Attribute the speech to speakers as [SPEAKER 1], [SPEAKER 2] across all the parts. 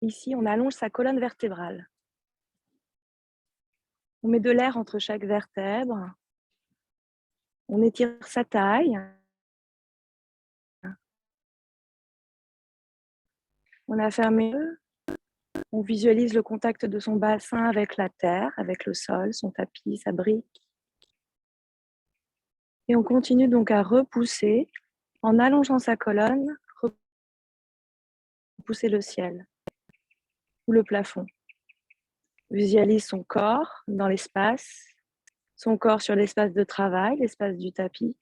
[SPEAKER 1] Ici, on allonge sa colonne vertébrale. On met de l'air entre chaque vertèbre. On étire sa taille. On a fermé les yeux. On visualise le contact de son bassin avec la terre, avec le sol, son tapis, sa brique. Et on continue donc à repousser en allongeant sa colonne, repousser le ciel ou le plafond. Visualise son corps dans l'espace, son corps sur l'espace de travail, l'espace du tapis.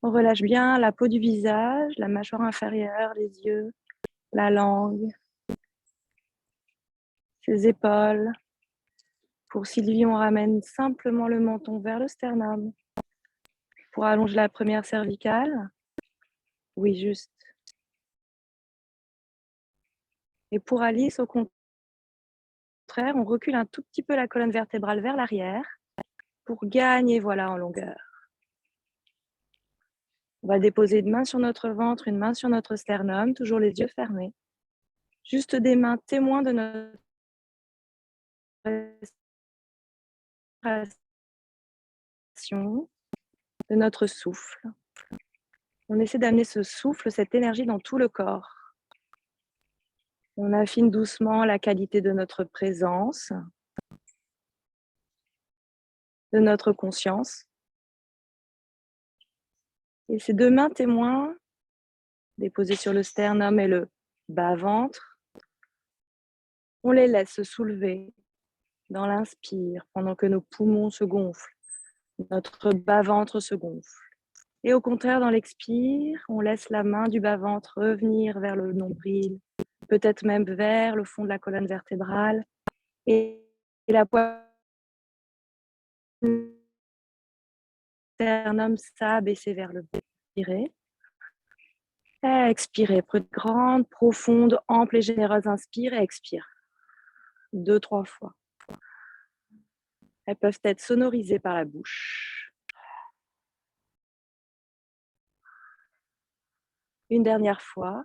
[SPEAKER 1] On relâche bien la peau du visage, la mâchoire inférieure, les yeux, la langue, ses épaules. Pour Sylvie, on ramène simplement le menton vers le sternum. Pour allonger la première cervicale, oui, juste. Et pour Alice, au contraire, on recule un tout petit peu la colonne vertébrale vers l'arrière pour gagner, voilà, en longueur. On va déposer une main sur notre ventre, une main sur notre sternum, toujours les yeux fermés. Juste des mains témoins de notre respiration, de notre souffle. On essaie d'amener ce souffle, cette énergie dans tout le corps. On affine doucement la qualité de notre présence, de notre conscience. Et ces deux mains témoins, déposées sur le sternum et le bas-ventre, on les laisse se soulever dans l'inspire pendant que nos poumons se gonflent, notre bas-ventre se gonfle. Et au contraire, dans l'expire, on laisse la main du bas-ventre revenir vers le nombril, peut-être même vers le fond de la colonne vertébrale. Et la poitrine du sternum s'abaisser vers le bas. Expirez. Expirez. Prenez une grande, profonde, ample et généreuse inspire et expire. 2-3 fois. Elles peuvent être sonorisées par la bouche. Une dernière fois.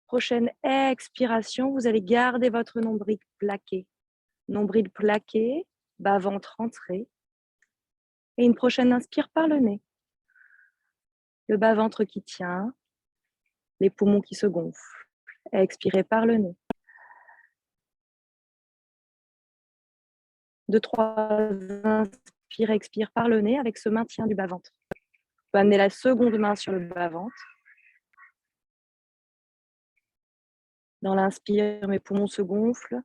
[SPEAKER 1] Prochaine expiration, vous allez garder votre nombril plaqué. Nombril plaqué, bas-ventre rentré. Et une prochaine inspire par le nez. Le bas-ventre qui tient, les poumons qui se gonflent. Expirez par le nez. 2-3 inspire, expire par le nez avec ce maintien du bas-ventre. Vous pouvez amener la seconde main sur le bas-ventre. Dans l'inspire, mes poumons se gonflent.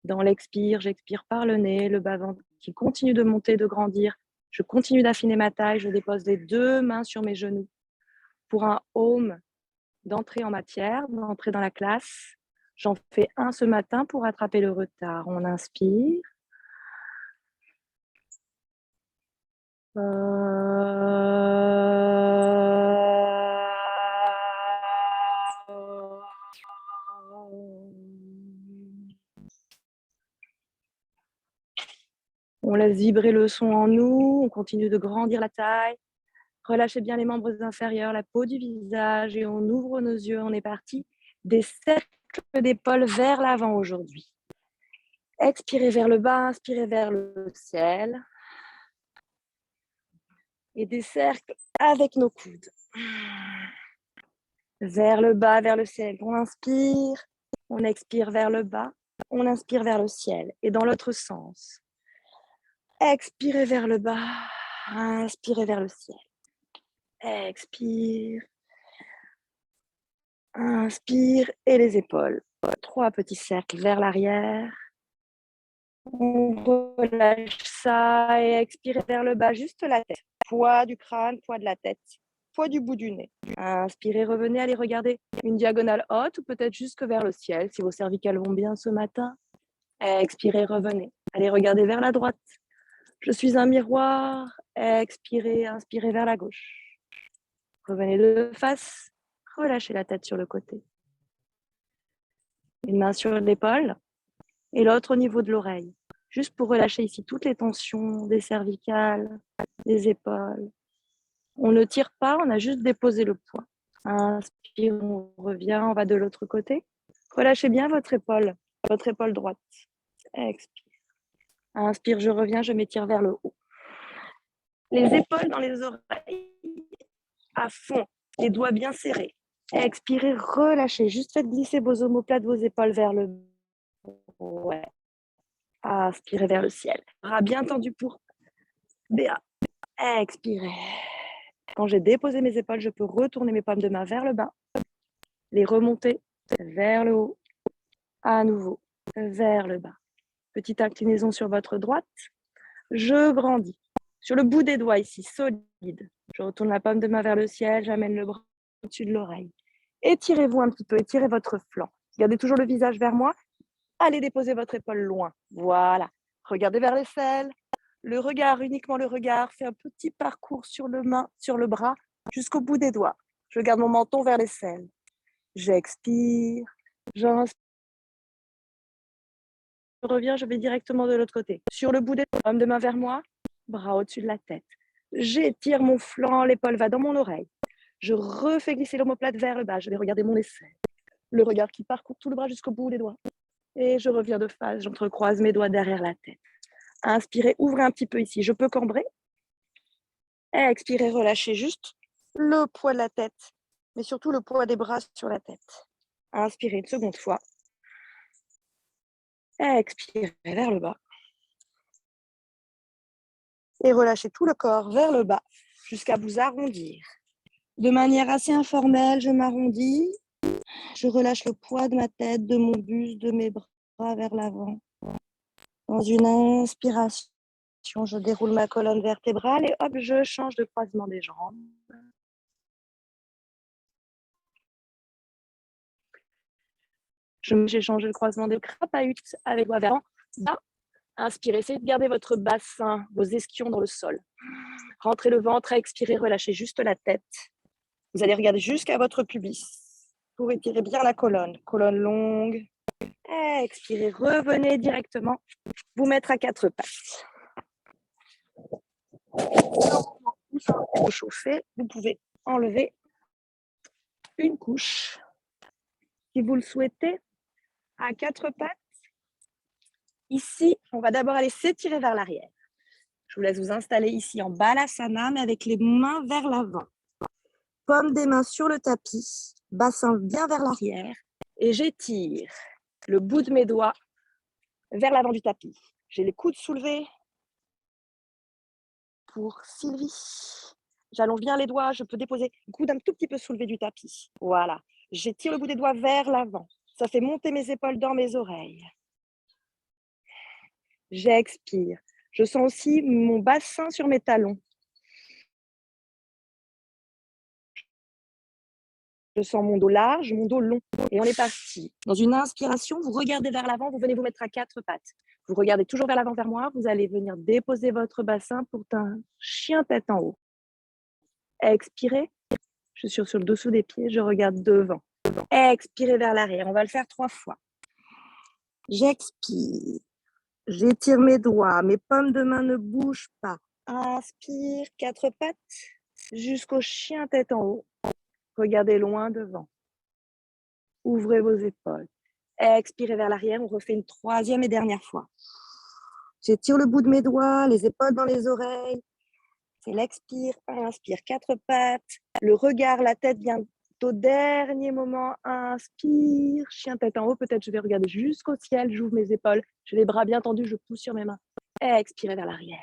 [SPEAKER 1] Dans l'expire, j'expire par le nez, le bas-ventre qui continue de monter, de grandir. Je continue d'affiner ma taille, je dépose les deux mains sur mes genoux pour un home d'entrée en matière, d'entrée dans la classe. J'en fais un ce matin pour rattraper le retard. On inspire. On laisse vibrer le son en nous, on continue de grandir la taille. Relâchez bien les membres inférieurs, la peau du visage et on ouvre nos yeux. On est parti. Des cercles d'épaules vers l'avant aujourd'hui. Expirez vers le bas, inspirez vers le ciel. Et des cercles avec nos coudes. Vers le bas, vers le ciel. On inspire, on expire vers le bas, on inspire vers le ciel. Et dans l'autre sens. Expirez vers le bas, inspirez vers le ciel. Expire. Inspire et les épaules. 3 petits cercles vers l'arrière. On relâche ça et expirez vers le bas, juste la tête. Poids du crâne, poids de la tête, poids du bout du nez. Inspirez, revenez, allez regarder une diagonale haute ou peut-être jusque vers le ciel si vos cervicales vont bien ce matin. Expirez, revenez. Allez regarder vers la droite. Je suis un miroir. Expirez, inspirez vers la gauche. Revenez de face. Relâchez la tête sur le côté. Une main sur l'épaule et l'autre au niveau de l'oreille. Juste pour relâcher ici toutes les tensions des cervicales, des épaules. On ne tire pas, on a juste déposé le poids. Inspire, on revient, on va de l'autre côté. Relâchez bien votre épaule droite. Expire. Inspire, je reviens, je m'étire vers le haut. Les épaules dans les oreilles à fond, les doigts bien serrés. Expirez, relâchez. Juste faites glisser vos omoplates, vos épaules vers le bas. Ouais. Inspirez vers le ciel. Bras bien tendus pour BA. Expirez. Quand j'ai déposé mes épaules, je peux retourner mes paumes de main vers le bas, les remonter vers le haut, à nouveau vers le bas. Petite inclinaison sur votre droite. Je grandis. Sur le bout des doigts ici, solide. Je retourne la paume de main vers le ciel, j'amène le bras au-dessus de l'oreille. Étirez-vous un petit peu, étirez votre flanc. Gardez toujours le visage vers moi. Allez déposer votre épaule loin. Voilà. Regardez vers l'aisselle. Le regard, uniquement le regard, fait un petit parcours sur le bras, jusqu'au bout des doigts. Je garde mon menton vers l'aisselle. J'expire. J'inspire. Je reviens, je vais directement de l'autre côté. Sur le bout des doigts, paume de main vers moi, bras au-dessus de la tête. J'étire mon flanc, l'épaule va dans mon oreille. Je refais glisser l'omoplate vers le bas. Je vais regarder mon aisselle. Le regard qui parcourt tout le bras jusqu'au bout des doigts. Et je reviens de face, j'entrecroise mes doigts derrière la tête. Inspirez, ouvrez un petit peu ici. Je peux cambrer. Expirez, relâchez juste le poids de la tête, mais surtout le poids des bras sur la tête. Inspirez une seconde fois. Expirez vers le bas. Et relâchez tout le corps vers le bas jusqu'à vous arrondir. De manière assez informelle, je m'arrondis. Je relâche le poids de ma tête, de mon buste, de mes bras vers l'avant. Dans une inspiration, je déroule ma colonne vertébrale et hop, je change de croisement des jambes. J'ai changé le croisement des crapahutes avec doigts vers l'avant. Inspirez, essayez de garder votre bassin, vos ischions dans le sol. Rentrez le ventre, expirez, relâchez juste la tête. Vous allez regarder jusqu'à votre pubis pour étirer bien la colonne. Colonne longue. Expirez, revenez directement vous mettre à quatre pattes. Vous chauffez, vous pouvez enlever une couche. Si vous le souhaitez, à quatre pattes. Ici, on va d'abord aller s'étirer vers l'arrière. Je vous laisse vous installer ici en Balasana, mais avec les mains vers l'avant. Paume des mains sur le tapis, bassin bien vers l'arrière. Et j'étire le bout de mes doigts vers l'avant du tapis. J'ai les coudes soulevés pour Sylvie. J'allonge bien les doigts, je peux déposer le coude un tout petit peu soulevé du tapis. Voilà. J'étire le bout des doigts vers l'avant. Ça fait monter mes épaules dans mes oreilles. J'expire. Je sens aussi mon bassin sur mes talons. Je sens mon dos large, mon dos long. Et on est parti. Dans une inspiration, vous regardez vers l'avant, vous venez vous mettre à quatre pattes. Vous regardez toujours vers l'avant, vers moi. Vous allez venir déposer votre bassin pour un chien tête en haut. Expirez. Je suis sur le dessous des pieds, je regarde devant. Expirez vers l'arrière. On va le faire 3 fois. J'expire. J'étire mes doigts. Mes paumes de main ne bougent pas. Inspire, quatre pattes jusqu'au chien tête en haut. Regardez loin devant. Ouvrez vos épaules. Expirez vers l'arrière. On refait une troisième et dernière fois. J'étire le bout de mes doigts, les épaules dans les oreilles. C'est l'expire. Inspire, quatre pattes. Le regard, la tête vient au dernier moment. Inspire. Chien tête en haut. Peut-être je vais regarder jusqu'au ciel. J'ouvre mes épaules. J'ai les bras bien tendus. Je pousse sur mes mains. Expirez vers l'arrière.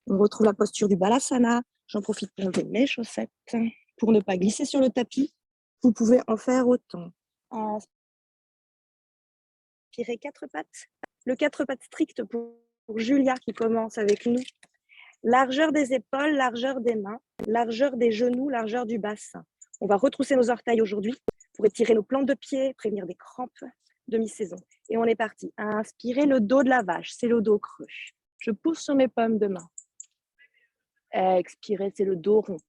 [SPEAKER 1] On retrouve la posture du Balasana. J'en profite pour enlever mes chaussettes pour ne pas glisser sur le tapis. Vous pouvez en faire autant. Inspirez quatre pattes. Le quatre pattes strict pour Julia qui commence avec nous. Largeur des épaules, largeur des mains, largeur des genoux, largeur du bassin. On va retrousser nos orteils aujourd'hui pour étirer nos plantes de pied, prévenir des crampes de mi-saison. Et on est parti. Inspirez le dos de la vache, c'est le dos creux. Je pousse sur mes paumes de main. Expirez, c'est le dos rond.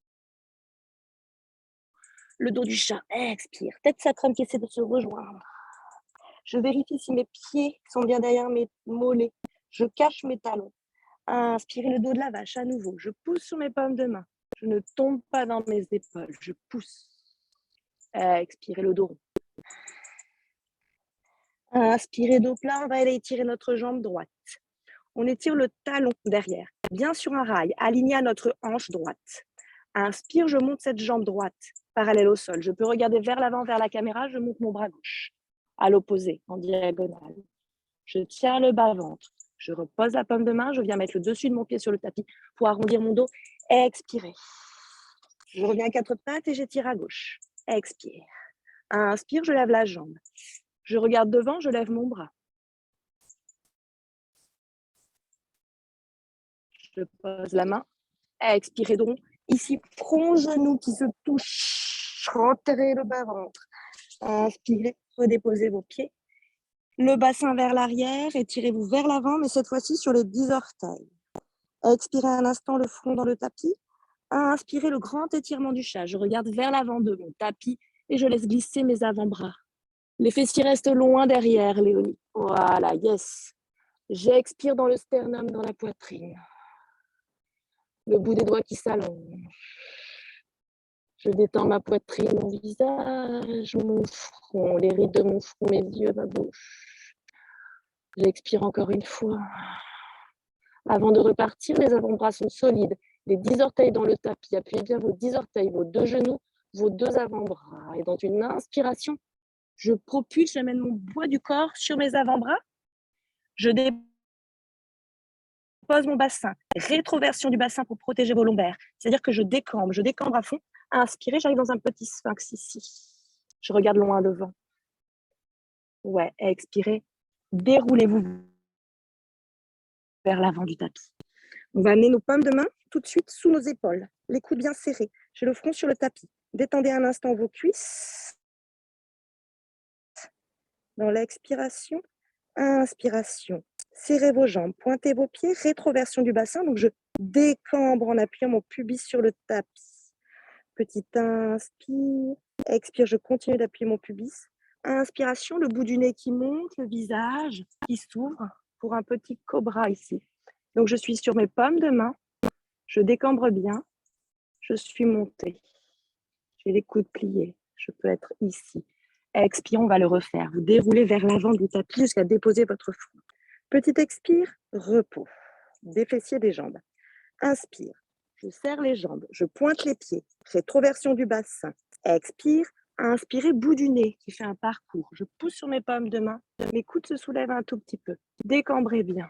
[SPEAKER 1] Le dos du chat, expire. Tête sacrum qui essaie de se rejoindre. Je vérifie si mes pieds sont bien derrière mes mollets. Je cache mes talons. Inspirez le dos de la vache à nouveau. Je pousse sur mes paumes de main. Je ne tombe pas dans mes épaules. Je pousse. Expirez le dos rond. Inspirez dos plein, on va aller étirer notre jambe droite. On étire le talon derrière, bien sur un rail, aligné à notre hanche droite. Inspire, je monte cette jambe droite, parallèle au sol. Je peux regarder vers l'avant, vers la caméra, je monte mon bras gauche, à l'opposé, en diagonale. Je tiens le bas-ventre. Je repose la paume de main, je viens mettre le dessus de mon pied sur le tapis pour arrondir mon dos. Expirez. Je reviens à quatre pattes et j'étire à gauche. Expire. Inspire, je lève la jambe. Je regarde devant, je lève mon bras. Je pose la main. Expirez donc. Ici, front, genou qui se touche. Rentrez le bas-ventre. Inspirez, redéposez vos pieds. Le bassin vers l'arrière, étirez-vous vers l'avant, mais cette fois-ci sur les 10 orteils. Expirez un instant le front dans le tapis. Inspirez le grand étirement du chat. Je regarde vers l'avant de mon tapis et je laisse glisser mes avant-bras. Les fessiers restent loin derrière, Léonie. Voilà, yes. J'expire dans le sternum, dans la poitrine. Le bout des doigts qui s'allonge. Je détends ma poitrine, mon visage, mon front, les rides de mon front, mes yeux, ma bouche. J'expire encore une fois. Avant de repartir, les avant-bras sont solides. Les 10 orteils dans le tapis. Appuyez bien vos 10 orteils, vos 2 genoux, vos 2 avant-bras. Et dans une inspiration, je propulse, j'amène mon poids du corps sur mes avant-bras. Je dépose mon bassin. Rétroversion du bassin pour protéger vos lombaires. C'est-à-dire que je décambre à fond. Inspirez, j'arrive dans un petit sphinx ici. Je regarde loin devant. Ouais, expirez. Déroulez-vous vers l'avant du tapis. On va amener nos paumes de main tout de suite sous nos épaules. Les coudes bien serrés. J'ai le front sur le tapis. Détendez un instant vos cuisses. Dans l'expiration, inspiration. Serrez vos jambes, pointez vos pieds, rétroversion du bassin. Donc, je décambre en appuyant mon pubis sur le tapis. Petit inspire. Expire, je continue d'appuyer mon pubis. Inspiration, le bout du nez qui monte, le visage qui s'ouvre pour un petit cobra ici. Donc, je suis sur mes paumes de main. Je décambre bien. Je suis montée. J'ai les coudes pliés. Je peux être ici. Expire, on va le refaire. Vous déroulez vers l'avant du tapis jusqu'à déposer votre front. Petit expire, repos. Des fessiers, des jambes. Inspire, je serre les jambes, je pointe les pieds. Rétroversion du bassin. Expire, inspirez, bout du nez qui fait un parcours. Je pousse sur mes paumes de main. Mes coudes se soulèvent un tout petit peu. Décambrez bien.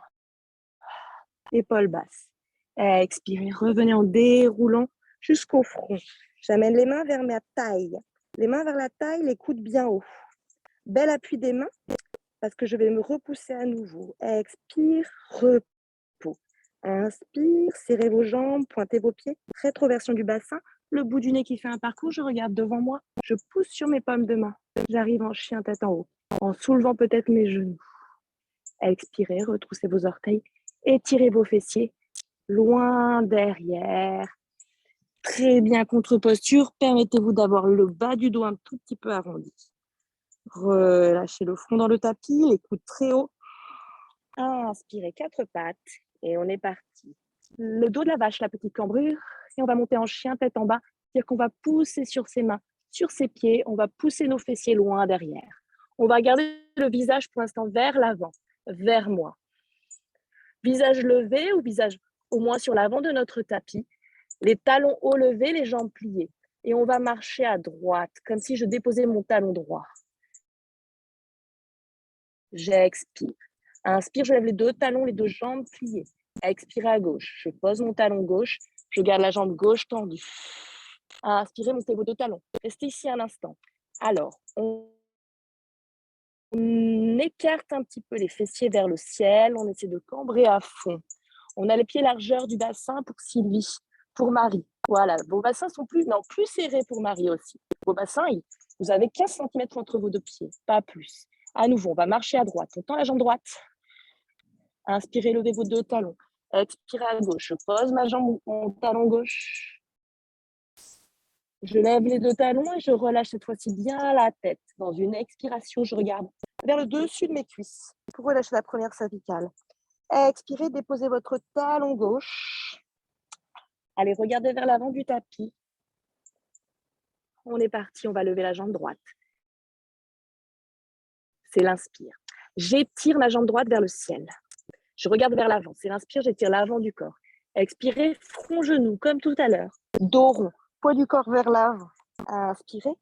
[SPEAKER 1] Épaules basses. Expirez, revenez en déroulant jusqu'au front. J'amène les mains vers ma taille. Les mains vers la taille, les coudes bien hauts. Bel appui des mains parce que je vais me repousser à nouveau. Expire, repos. Inspire, serrez vos jambes, pointez vos pieds. Rétroversion du bassin, le bout du nez qui fait un parcours. Je regarde devant moi. Je pousse sur mes paumes de main. J'arrive en chien tête en haut, en soulevant peut-être mes genoux. Expirez, retroussez vos orteils. Étirez vos fessiers loin derrière. Très bien, contre-posture. Permettez-vous d'avoir le bas du dos un tout petit peu arrondi. Relâchez le front dans le tapis, les coudes très hauts. Inspirez, quatre pattes. Et on est parti. Le dos de la vache, la petite cambrure. Et on va monter en chien tête en bas. C'est-à-dire qu'on va pousser sur ses mains, sur ses pieds. On va pousser nos fessiers loin derrière. On va garder le visage pour l'instant vers l'avant, vers moi. Visage levé ou visage au moins sur l'avant de notre tapis. Les talons hauts levés, les jambes pliées. Et on va marcher à droite, comme si je déposais mon talon droit. J'expire. Inspire, je lève les deux talons, les deux jambes pliées. Expire à gauche. Je pose mon talon gauche. Je garde la jambe gauche tendue. Inspirez, montez vos deux talons. Restez ici un instant. Alors, on écarte un petit peu les fessiers vers le ciel. On essaie de cambrer à fond. On a les pieds largeur du bassin pour Sylvie, pour Marie. Voilà, vos bassins sont plus serrés pour Marie aussi. Vos bassins, vous avez 15 cm entre vos deux pieds, pas plus. À nouveau, on va marcher à droite. On tend la jambe droite. Inspirez, levez vos deux talons. Expirez à gauche. Je pose ma jambe, mon talon gauche. Je lève les deux talons et je relâche cette fois-ci bien la tête. Dans une expiration, je regarde vers le dessus de mes cuisses pour relâcher la première cervicale. Expirez, déposez votre talon gauche. Allez, regardez vers l'avant du tapis. On est parti, on va lever la jambe droite. C'est l'inspire. J'étire la jambe droite vers le ciel. Je regarde vers l'avant. C'est l'inspire, j'étire l'avant du corps. Expirez, front, genou, comme tout à l'heure. Dos rond, poids du corps vers l'avant. Inspirez.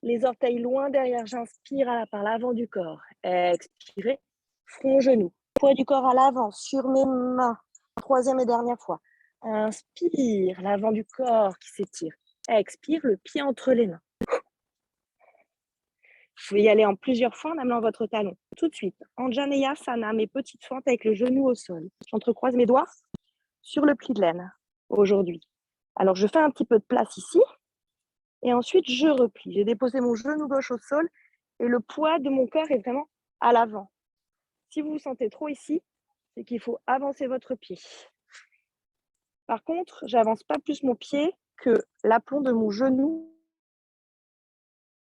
[SPEAKER 1] Les orteils loin derrière, j'inspire par l'avant du corps. Expirez, front, genou, poids du corps à l'avant, sur mes mains. Troisième et dernière fois. Inspire, l'avant du corps qui s'étire. Expire, le pied entre les mains. Vous pouvez y aller en plusieurs fois en amenant votre talon. Tout de suite, Anjaneyasana, mes petites fentes avec le genou au sol. J'entrecroise mes doigts sur le pli de laine aujourd'hui. Alors, je fais un petit peu de place ici. Et ensuite, je replie. J'ai déposé mon genou gauche au sol et le poids de mon corps est vraiment à l'avant. Si vous vous sentez trop ici, c'est qu'il faut avancer votre pied. Par contre, je n'avance pas plus mon pied que l'aplomb de mon genou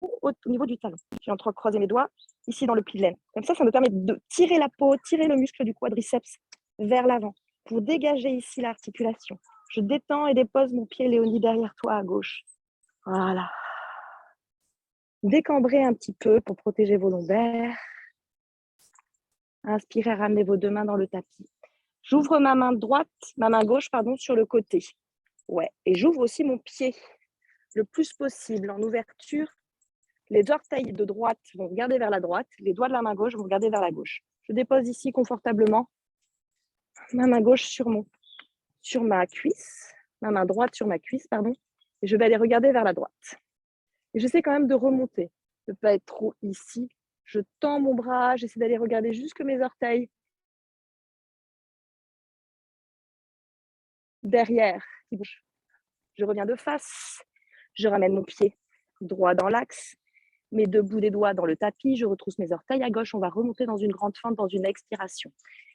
[SPEAKER 1] au niveau du talon. J'entrecroise mes doigts ici dans le pli de laine. Comme ça me permet de tirer la peau, tirer le muscle du quadriceps vers l'avant pour dégager ici l'articulation. Je détends et dépose mon pied, Léonie, derrière toi à gauche. Voilà. Décambrez un petit peu pour protéger vos lombaires. Inspirez, ramenez vos deux mains dans le tapis. J'ouvre ma main gauche, sur le côté. Ouais, et j'ouvre aussi mon pied le plus possible en ouverture. Les orteils de droite vont regarder vers la droite, les doigts de la main gauche vont regarder vers la gauche. Je dépose ici confortablement ma main gauche sur ma cuisse, ma main droite sur ma cuisse, et je vais aller regarder vers la droite. Et j'essaie quand même de remonter, de ne pas être trop ici. Je tends mon bras, j'essaie d'aller regarder jusque mes orteils. Derrière, qui bouge. Je reviens de face, je ramène mon pied droit dans l'axe, mes deux bouts des doigts dans le tapis, je retrousse mes orteils à gauche, on va remonter dans une grande fente, dans une expiration.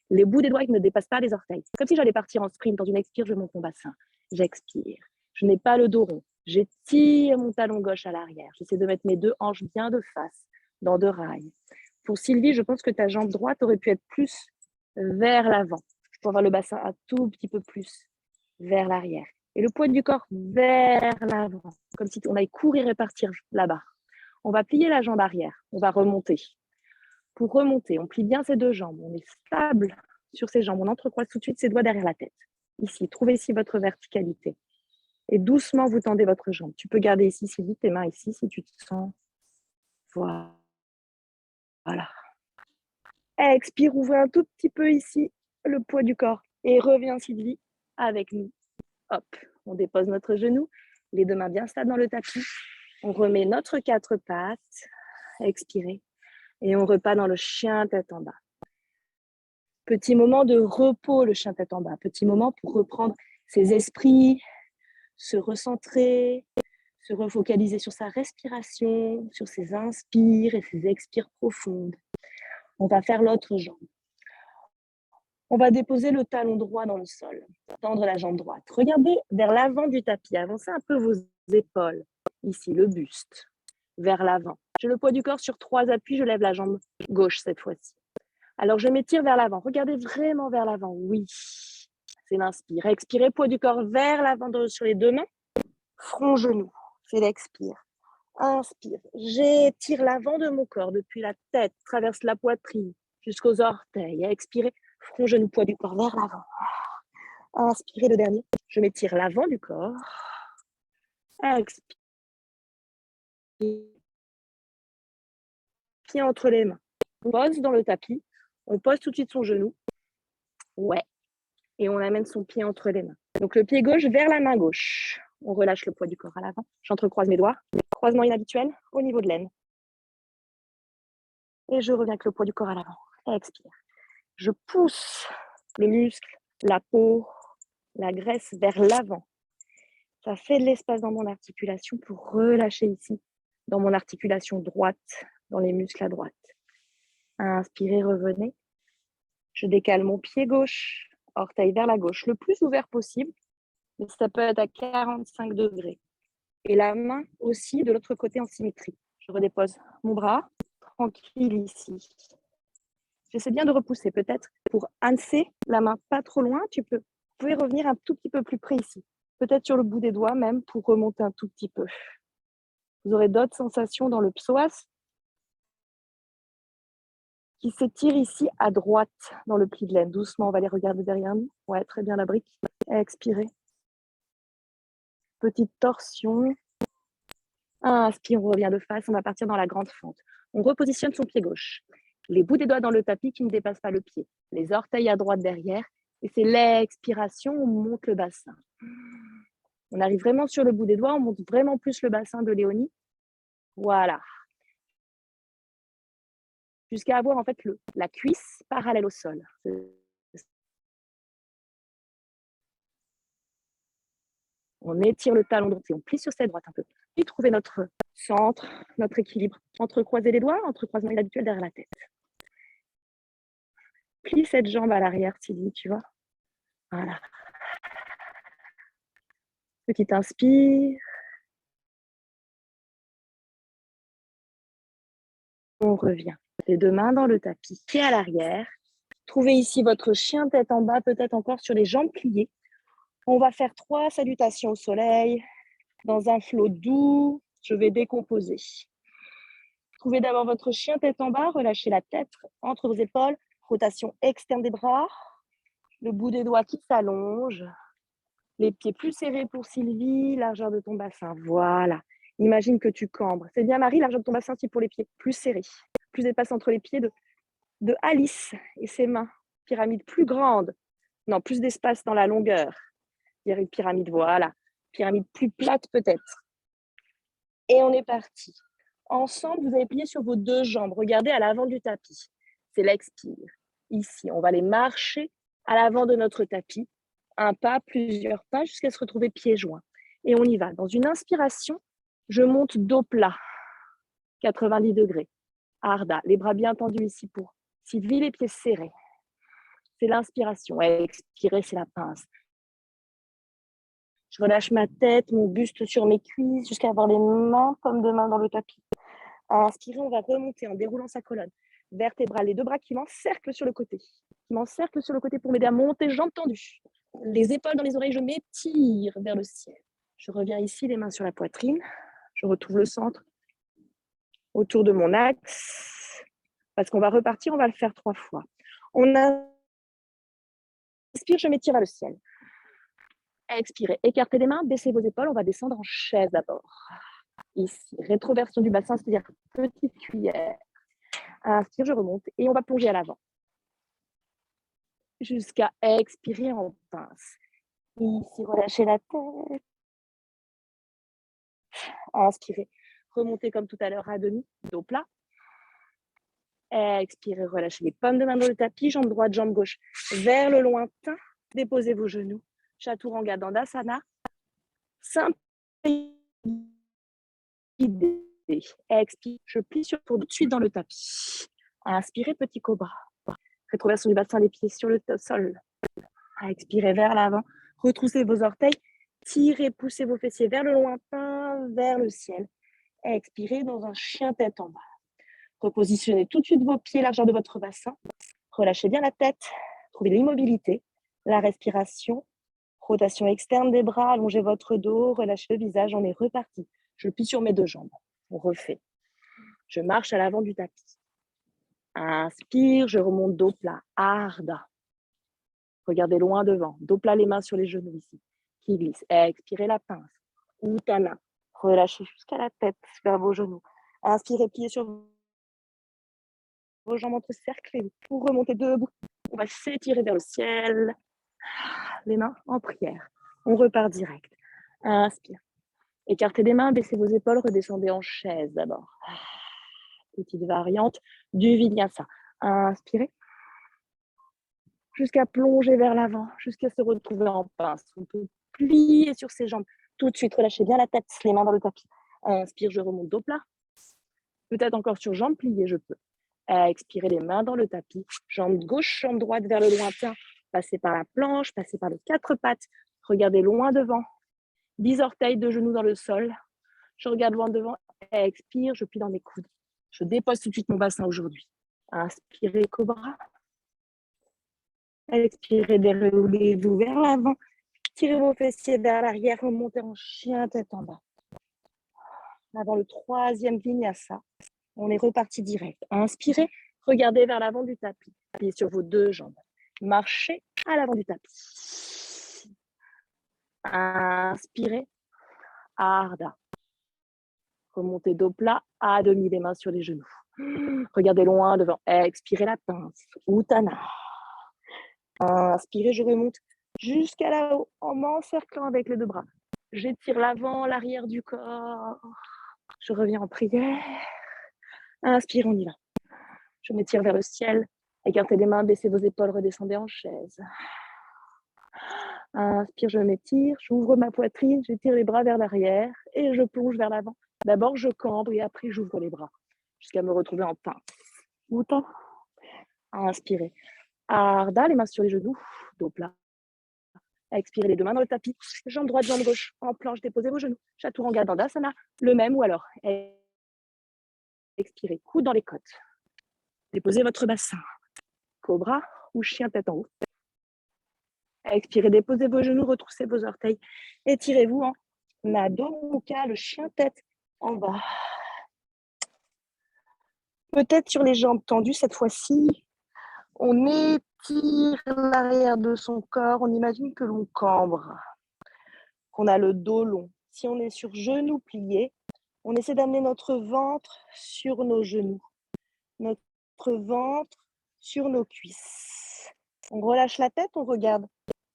[SPEAKER 1] Les bouts des doigts qui ne dépassent pas les orteils. Comme si j'allais partir en sprint, dans une expire, je monte mon bassin. J'expire. Je n'ai pas le dos rond. J'étire mon talon gauche à l'arrière. J'essaie de mettre mes deux hanches bien de face, dans deux rails. Pour Sylvie, je pense que ta jambe droite aurait pu être plus vers l'avant. Je peux avoir le bassin un tout petit peu plus vers l'arrière. Et le poids du corps vers l'avant, comme si on allait courir et partir là-bas. On va plier la jambe arrière, on va remonter. Pour remonter, on plie bien ses deux jambes, on est stable sur ses jambes, on entrecroise tout de suite ses doigts derrière la tête. Ici, trouvez ici votre verticalité. Et doucement, vous tendez votre jambe. Tu peux garder ici, Sylvie, tes mains ici, si tu te sens. Voilà. Expire, ouvrez un tout petit peu ici le poids du corps. Et reviens, Sylvie, avec nous. Hop, on dépose notre genou, les deux mains bien stables dans le tapis. On remet notre quatre pattes. Expirez. Et on repart dans le chien tête en bas. Petit moment de repos, le chien tête en bas. Petit moment pour reprendre ses esprits, se recentrer, se refocaliser sur sa respiration, sur ses inspires et ses expires profondes. On va faire l'autre jambe. On va déposer le talon droit dans le sol, tendre la jambe droite. Regardez vers l'avant du tapis, avancez un peu vos épaules. Ici, le buste, vers l'avant. J'ai le poids du corps sur 3 appuis, je lève la jambe gauche cette fois-ci. Alors, je m'étire vers l'avant. Regardez vraiment vers l'avant. Oui, c'est l'inspire. Expirez, poids du corps vers l'avant sur les deux mains. Front, genou, c'est l'expire. Inspire, j'étire l'avant de mon corps depuis la tête, traverse la poitrine jusqu'aux orteils. Expirez, front, genou, poids du corps vers l'avant. Inspirez, le dernier. Je m'étire l'avant du corps. Expire. Pied entre les mains. On pose dans le tapis. On pose tout de suite son genou. Ouais. Et on amène son pied entre les mains. Donc le pied gauche vers la main gauche. On relâche le poids du corps à l'avant. J'entrecroise mes doigts. Croisement inhabituel au niveau de l'aine. Et je reviens avec le poids du corps à l'avant. Expire. Je pousse le muscle, la peau, la graisse vers l'avant. Ça fait de l'espace dans mon articulation pour relâcher ici, dans mon articulation droite, dans les muscles à droite. Inspirez, revenez. Je décale mon pied gauche, orteil vers la gauche, le plus ouvert possible, mais ça peut être à 45 degrés. Et la main aussi de l'autre côté en symétrie. Je redépose mon bras, tranquille ici. J'essaie bien de repousser, peut-être pour anser la main pas trop loin, vous pouvez revenir un tout petit peu plus près ici. Peut-être sur le bout des doigts même pour remonter un tout petit peu. Vous aurez d'autres sensations dans le psoas qui s'étire ici à droite dans le pli de l'aine. Doucement, on va les regarder derrière nous. Ouais, très bien la brique. Expirez. Petite torsion. Inspire, on revient de face. On va partir dans la grande fente. On repositionne son pied gauche. Les bouts des doigts dans le tapis qui ne dépassent pas le pied. Les orteils à droite derrière. Et c'est l'expiration, on monte le bassin. On arrive vraiment sur le bout des doigts. On monte vraiment plus le bassin de Léonie. Voilà. Jusqu'à avoir en fait la cuisse parallèle au sol. On étire le talon droit et on plie sur cette droite un peu. Puis trouver notre centre, notre équilibre. Entrecroiser les doigts, entrecroisement habituel derrière la tête. Plie cette jambe à l'arrière, Sylvie, tu vois. Voilà. Petite inspire. On revient. Les deux mains dans le tapis, pied à l'arrière. Trouvez ici votre chien tête en bas, peut-être encore sur les jambes pliées. On va faire 3 salutations au soleil. Dans un flot doux, je vais décomposer. Trouvez d'abord votre chien tête en bas, relâchez la tête entre vos épaules, rotation externe des bras, le bout des doigts qui s'allonge, les pieds plus serrés pour Sylvie, largeur de ton bassin, voilà. Imagine que tu cambres. C'est bien Marie, largeur de ton bassin, aussi pour les pieds, plus serrés, plus d'espace entre les pieds de Alice et ses mains. Pyramide plus grande, non, plus d'espace dans la longueur. Une pyramide, voilà. Pyramide plus plate peut-être. Et on est parti. Ensemble, vous allez plier sur vos 2 jambes. Regardez à l'avant du tapis. C'est l'expire. Ici, on va aller marcher à l'avant de notre tapis. Un pas, plusieurs pas, jusqu'à se retrouver pieds joints. Et on y va. Dans une inspiration, je monte dos plat. 90 degrés. Ardha. Les bras bien tendus ici pour Sylvie, les pieds serrés. C'est l'inspiration. Expirer, c'est la pince. Je relâche ma tête, mon buste sur mes cuisses, jusqu'à avoir les mains comme deux mains dans le tapis. Inspirez, on va remonter en déroulant sa colonne vertébrale. Les 2 bras qui m'encerclent sur le côté. Qui m'encerclent sur le côté pour m'aider à monter, jambes tendues. Les épaules dans les oreilles, je m'étire vers le ciel. Je reviens ici, les mains sur la poitrine. Je retrouve le centre autour de mon axe. Parce qu'on va repartir, on va le faire 3 fois. On inspire, je m'étire vers le ciel. Expirez, écartez les mains, baissez vos épaules. On va descendre en chaise d'abord. Ici, rétroversion du bassin, c'est-à-dire petite cuillère. Inspire, je remonte et on va plonger à l'avant. Jusqu'à expirer en pince. Ici, relâchez la tête. Inspirez, remontez comme tout à l'heure à demi, dos plat. Expirez, relâchez les pommes de main dans le tapis, jambe droite, jambe gauche vers le lointain. Déposez vos genoux. Chaturanga Dandasana. Simple. Expire, je plie sur tout de suite dans le tapis. Inspirez, petit cobra. Rétroversion du bassin, les pieds sur le sol. Expirez vers l'avant. Retroussez vos orteils. Tirez, poussez vos fessiers vers le lointain, vers le ciel. Expirez dans un chien tête en bas. Repositionnez tout de suite vos pieds, largeur de votre bassin. Relâchez bien la tête. Trouvez l'immobilité, la respiration. Rotation externe des bras. Allongez votre dos. Relâchez le visage. On est reparti. Je plie sur mes 2 jambes. On refait. Je marche à l'avant du tapis. Inspire, je remonte dos plat. Ardha. Regardez loin devant. Dos plat, les mains sur les genoux ici. Qui glisse. Expirez la pince. Uttanasana. Relâchez jusqu'à la tête vers vos genoux. Inspirez, pliez sur vos jambes entrecerclées. Pour remonter debout, on va s'étirer vers le ciel. Les mains en prière. On repart direct. Inspire. Écartez les mains, baissez vos épaules, redescendez en chaise d'abord. Petite variante du Vinyasa. Inspirez. Jusqu'à plonger vers l'avant, jusqu'à se retrouver en pince. On peut plier sur ses jambes. Tout de suite, relâchez bien la tête, les mains dans le tapis. Inspire, je remonte dos plat. Peut-être encore sur jambes pliées, je peux. Expirez, les mains dans le tapis. Jambe gauche, jambe droite vers le lointain. Passez par la planche, passez par les 4 pattes. Regardez loin devant. 10 orteils, 2 genoux dans le sol. Je regarde loin devant. Expire, je plie dans mes coudes. Je dépose tout de suite mon bassin aujourd'hui. Inspirez, cobra. Expirez, déroulez-vous vers l'avant. Tirez vos fessiers vers l'arrière, remontez en chien tête en bas. Avant le 3e vinyasa, on est reparti direct. Inspirez, regardez vers l'avant du tapis. Appuyez sur vos 2 jambes. Marchez à l'avant du tapis. Inspirez, Ardha. Remontez dos plat, à demi les mains sur les genoux. Regardez loin devant. Expirez la pince. Uttana. Inspirez, je remonte jusqu'à là-haut en m'encerclant avec les 2 bras. J'étire l'avant, l'arrière du corps. Je reviens en prière. Inspire, on y va. Je m'étire vers le ciel. Écartez les mains, baissez vos épaules, redescendez en chaise. Inspire, je m'étire, j'ouvre ma poitrine, j'étire les bras vers l'arrière et je plonge vers l'avant. D'abord, je cambre et après, j'ouvre les bras jusqu'à me retrouver en pince. Autant. Inspirez. Ardha, les mains sur les genoux, dos plat. Expirez les 2 mains dans le tapis. Jambe droite, jambe gauche. En planche, déposez vos genoux. Chaturanga Dandasana, le même ou alors. Expirez, coude dans les côtes. Déposez votre bassin. Cobra ou chien tête en haut. Expirez, déposez vos genoux, retroussez vos orteils. Étirez-vous en Adho Mukha, le chien tête en bas. Peut-être sur les jambes tendues cette fois-ci. On étire l'arrière de son corps. On imagine que l'on cambre, qu'on a le dos long. Si on est sur genoux pliés, on essaie d'amener notre ventre sur nos genoux, notre ventre sur nos cuisses. On relâche la tête, on regarde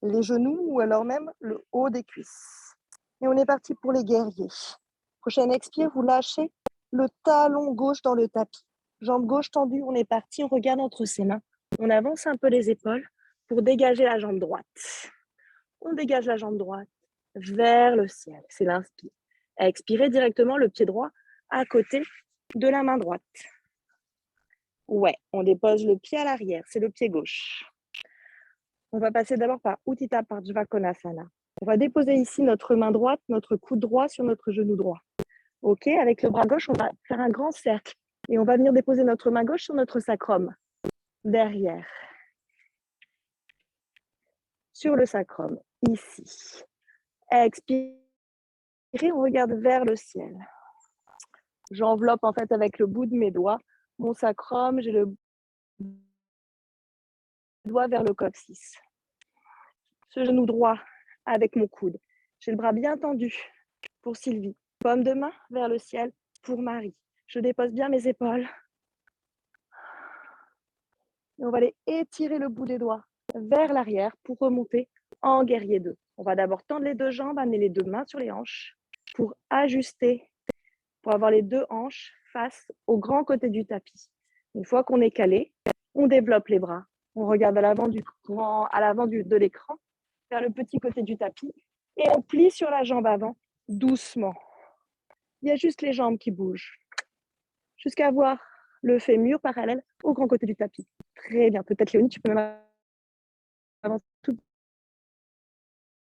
[SPEAKER 1] les genoux ou alors même le haut des cuisses. Et on est parti pour les guerriers. Prochaine expire, vous lâchez le talon gauche dans le tapis. Jambe gauche tendue, on est parti, on regarde entre ses mains. On avance un peu les épaules pour dégager la jambe droite. On dégage la jambe droite vers le ciel, c'est l'inspire. Expirez directement le pied droit à côté de la main droite. Ouais, on dépose le pied à l'arrière, c'est le pied gauche. On va passer d'abord par Utthita Parjvakonasana. On va déposer ici notre main droite, notre coude droit sur notre genou droit. Ok, avec le bras gauche, on va faire un grand cercle et on va venir déposer notre main gauche sur notre sacrum, derrière. Sur le sacrum, ici. Expirez, on regarde vers le ciel. J'enveloppe en fait avec le bout de mes doigts mon sacrum, j'ai le doigt vers le coccyx. Ce genou droit avec mon coude. J'ai le bras bien tendu pour Sylvie. Paume de main vers le ciel pour Marie. Je dépose bien mes épaules. Et on va aller étirer le bout des doigts vers l'arrière pour remonter en guerrier 2. On va d'abord tendre les 2 jambes, amener les 2 mains sur les hanches pour ajuster, pour avoir les 2 hanches face au grand côté du tapis. Une fois qu'on est calé, on développe les bras. On regarde à l'avant de l'écran, vers le petit côté du tapis, et on plie sur la jambe avant, doucement. Il y a juste les jambes qui bougent, jusqu'à avoir le fémur parallèle au grand côté du tapis. Très bien. Peut-être, Léonie, tu peux même avancer tout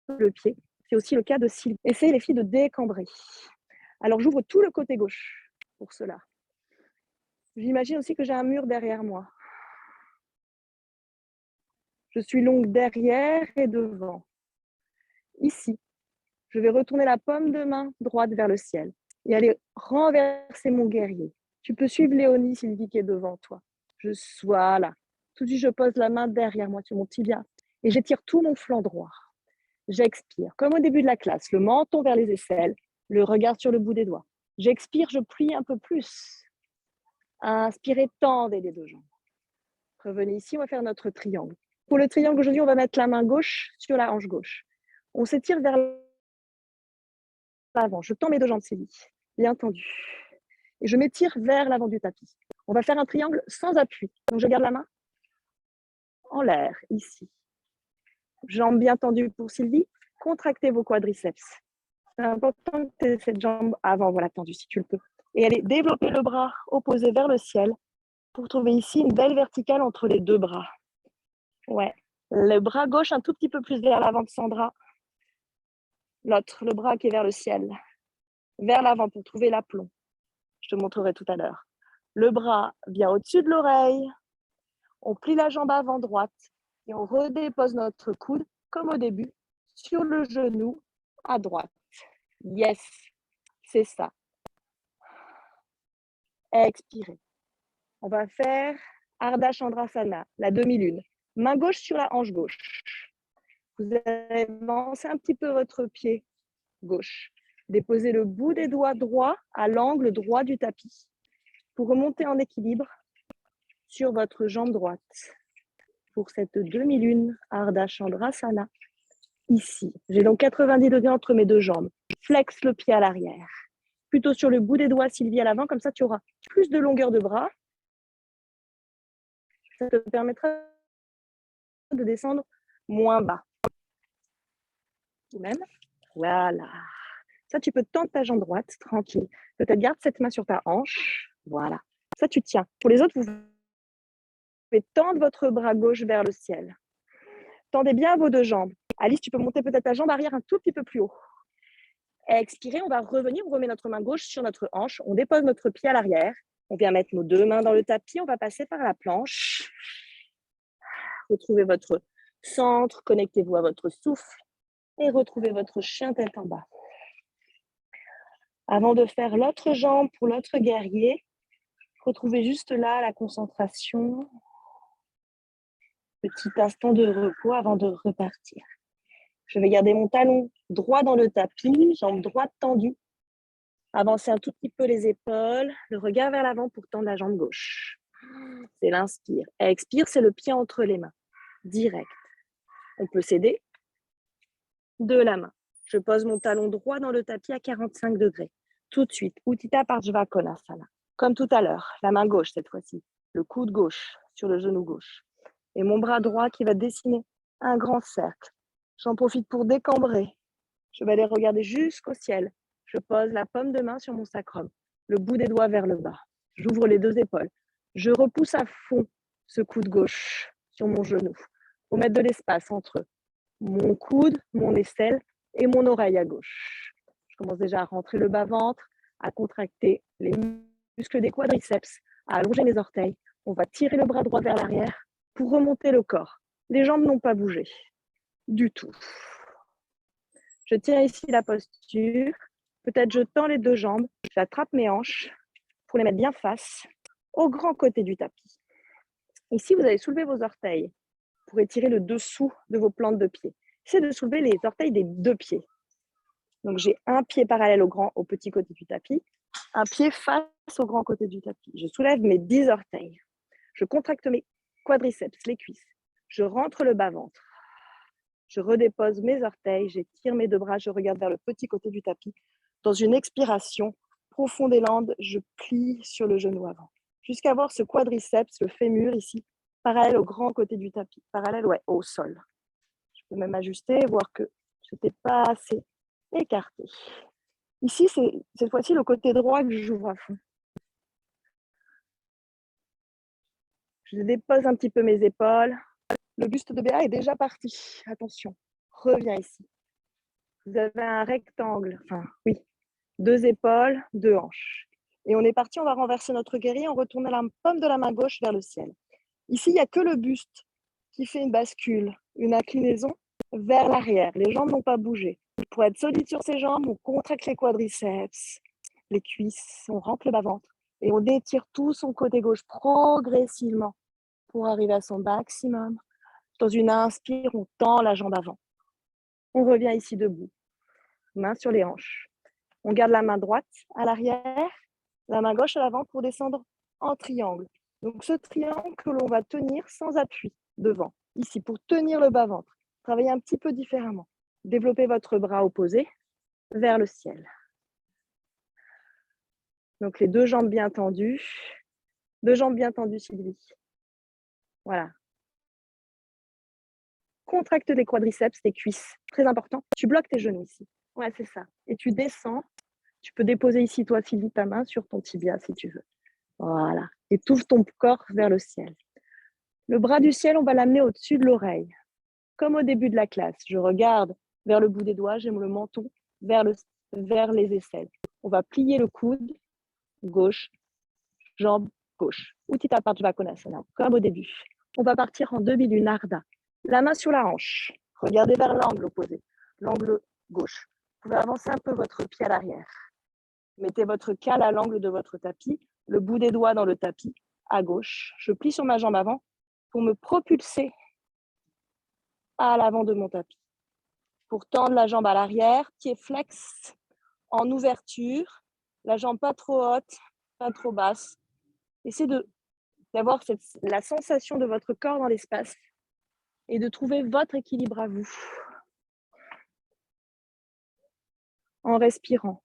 [SPEAKER 1] le pied. C'est aussi le cas de Sylvie. Essayez, les filles, de décambrer. Alors, j'ouvre tout le côté gauche pour cela. J'imagine aussi que j'ai un mur derrière moi. Je suis longue derrière et devant. Ici, je vais retourner la paume de main droite vers le ciel et aller renverser mon guerrier. Tu peux suivre Léonie, Sylvie, qui est devant toi. Voilà. Tout de suite, je pose la main derrière moi sur mon tibia et j'étire tout mon flanc droit. J'expire, comme au début de la classe, le menton vers les aisselles, le regard sur le bout des doigts. J'expire, je plie un peu plus. Inspirez, tendez les 2 jambes. Revenez ici, on va faire notre triangle. Pour le triangle, aujourd'hui, on va mettre la main gauche sur la hanche gauche. On s'étire vers l'avant. Je tends mes 2 jambes, Sylvie, bien tendues. Et je m'étire vers l'avant du tapis. On va faire un triangle sans appui. Donc, je garde la main en l'air, ici. Jambes bien tendues pour Sylvie. Contractez vos quadriceps. C'est important que tu aies cette jambe avant, voilà, tendue si tu le peux. Et allez développer le bras opposé vers le ciel pour trouver ici une belle verticale entre les 2 bras. Ouais. Le bras gauche un tout petit peu plus vers l'avant de Sandra. L'autre, le bras qui est vers le ciel. Vers l'avant pour trouver l'aplomb. Je te montrerai tout à l'heure. Le bras vient au-dessus de l'oreille. On plie la jambe avant droite et on redépose notre coude, comme au début, sur le genou à droite. Yes, c'est ça. Expirez. On va faire Ardha Chandrasana, la demi-lune. Main gauche sur la hanche gauche. Vous avancez un petit peu votre pied gauche. Déposez le bout des doigts droit à l'angle droit du tapis pour remonter en équilibre sur votre jambe droite. Pour cette demi-lune, Ardha Chandrasana, ici. J'ai donc 90 degrés entre mes deux jambes. Flex le pied à l'arrière. Plutôt sur le bout des doigts, Sylvie, à l'avant, comme ça tu auras plus de longueur de bras. Ça te permettra de descendre moins bas. Même. Voilà. Ça, tu peux tendre ta jambe droite, tranquille. Peut-être garde cette main sur ta hanche. Voilà. Ça, tu tiens. Pour les autres, vous pouvez tendre votre bras gauche vers le ciel. Tendez bien vos deux jambes. Alice, tu peux monter peut-être ta jambe arrière un tout petit peu plus haut. Expirez, on va revenir. On remet notre main gauche sur notre hanche. On dépose notre pied à l'arrière. On vient mettre nos deux mains dans le tapis. On va passer par la planche. Retrouvez votre centre. Connectez-vous à votre souffle. Et retrouvez votre chien tête en bas. Avant de faire l'autre jambe pour l'autre guerrier, retrouvez juste là la concentration. Petit instant de repos avant de repartir. Je vais garder mon talon droit dans le tapis, jambe droite tendue. Avancez un tout petit peu les épaules, le regard vers l'avant pour tendre la jambe gauche. C'est l'inspire. Expire, c'est le pied entre les mains. Direct. On peut s'aider de la main. Je pose mon talon droit dans le tapis à 45 degrés. Tout de suite, Utthita Parshva Konasana. Comme tout à l'heure, la main gauche cette fois-ci. Le coude gauche sur le genou gauche. Et mon bras droit qui va dessiner un grand cercle. J'en profite pour décambrer. Je vais aller regarder jusqu'au ciel. Je pose la paume de main sur mon sacrum, le bout des doigts vers le bas. J'ouvre les deux épaules. Je repousse à fond ce coude gauche sur mon genou pour mettre de l'espace entre mon coude, mon aisselle et mon oreille à gauche. Je commence déjà à rentrer le bas-ventre, à contracter les muscles des quadriceps, à allonger les orteils. On va tirer le bras droit vers l'arrière pour remonter le corps. Les jambes n'ont pas bougé du tout. Je tiens ici la posture. Peut-être je tends les deux jambes, j'attrape mes hanches pour les mettre bien face au grand côté du tapis. Ici, vous allez soulever vos orteils pour étirer le dessous de vos plantes de pied. C'est de soulever les orteils des deux pieds. Donc, j'ai un pied parallèle au petit côté du tapis, un pied face au grand côté du tapis. Je soulève mes 10 orteils. Je contracte mes quadriceps, les cuisses. Je rentre le bas-ventre. Je redépose mes orteils, j'étire mes deux bras, je regarde vers le petit côté du tapis. Dans une expiration profonde et lente, je plie sur le genou avant. Jusqu'à voir ce quadriceps, le fémur ici, parallèle au grand côté du tapis, parallèle au sol. Je peux même ajuster, voir que je n'étais pas assez écarté. Ici, c'est cette fois-ci le côté droit que j'ouvre à fond. Je dépose un petit peu mes épaules. Le buste de Béa est déjà parti. Attention, reviens ici. Vous avez un rectangle, deux épaules, deux hanches. Et on est parti, on va renverser notre guerrier, on retourne la paume de la main gauche vers le ciel. Ici, il n'y a que le buste qui fait une bascule, une inclinaison vers l'arrière. Les jambes n'ont pas bougé. Pour être solide sur ses jambes, on contracte les quadriceps, les cuisses, on rentre le bas-ventre et on étire tout son côté gauche progressivement pour arriver à son maximum. Dans une inspire, on tend la jambe avant. On revient ici debout, main sur les hanches. On garde la main droite à l'arrière, la main gauche à l'avant pour descendre en triangle. Donc ce triangle que l'on va tenir sans appui devant, ici, pour tenir le bas-ventre. Travaillez un petit peu différemment. Développez votre bras opposé vers le ciel. Donc les deux jambes bien tendues. Deux jambes bien tendues, Sylvie. Voilà. Contracte les quadriceps, les cuisses. Très important. Tu bloques tes genoux ici. Ouais, c'est ça. Et tu descends. Tu peux déposer ici, toi, Sylvie, ta main sur ton tibia si tu veux. Voilà. Et t'ouvres ton corps vers le ciel. Le bras du ciel, on va l'amener au-dessus de l'oreille. Comme au début de la classe. Je regarde vers le bout des doigts, j'aime le menton vers les aisselles. On va plier le coude gauche, jambe gauche. Utthita Parshva Konasana, comme au début. On va partir en demi-lune Ardha. La main sur la hanche. Regardez vers l'angle opposé, l'angle gauche. Vous pouvez avancer un peu votre pied à l'arrière. Mettez votre cale à l'angle de votre tapis le bout des doigts dans le tapis à gauche. Je plie sur ma jambe avant pour me propulser à l'avant de mon tapis. Pour tendre la jambe à l'arrière, pied flex en ouverture, la jambe pas trop haute, pas trop basse. Essayez d'avoir la sensation de votre corps dans l'espace et de trouver votre équilibre à vous en respirant.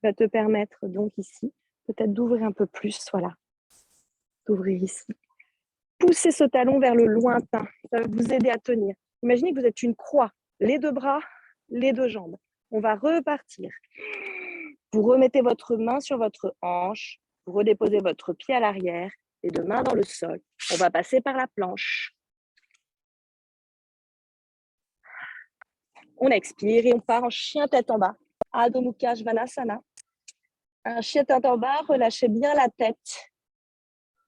[SPEAKER 1] Ça va te permettre donc ici, peut-être d'ouvrir un peu plus, voilà, d'ouvrir ici. Poussez ce talon vers le lointain, ça va vous aider à tenir. Imaginez que vous êtes une croix, les deux bras, les deux jambes. On va repartir. Vous remettez votre main sur votre hanche, vous redéposez votre pied à l'arrière, les deux mains dans le sol. On va passer par la planche. On expire et on part en chien tête en bas. Adho Mukha Svanasana. Un chien tête en bas, relâchez bien la tête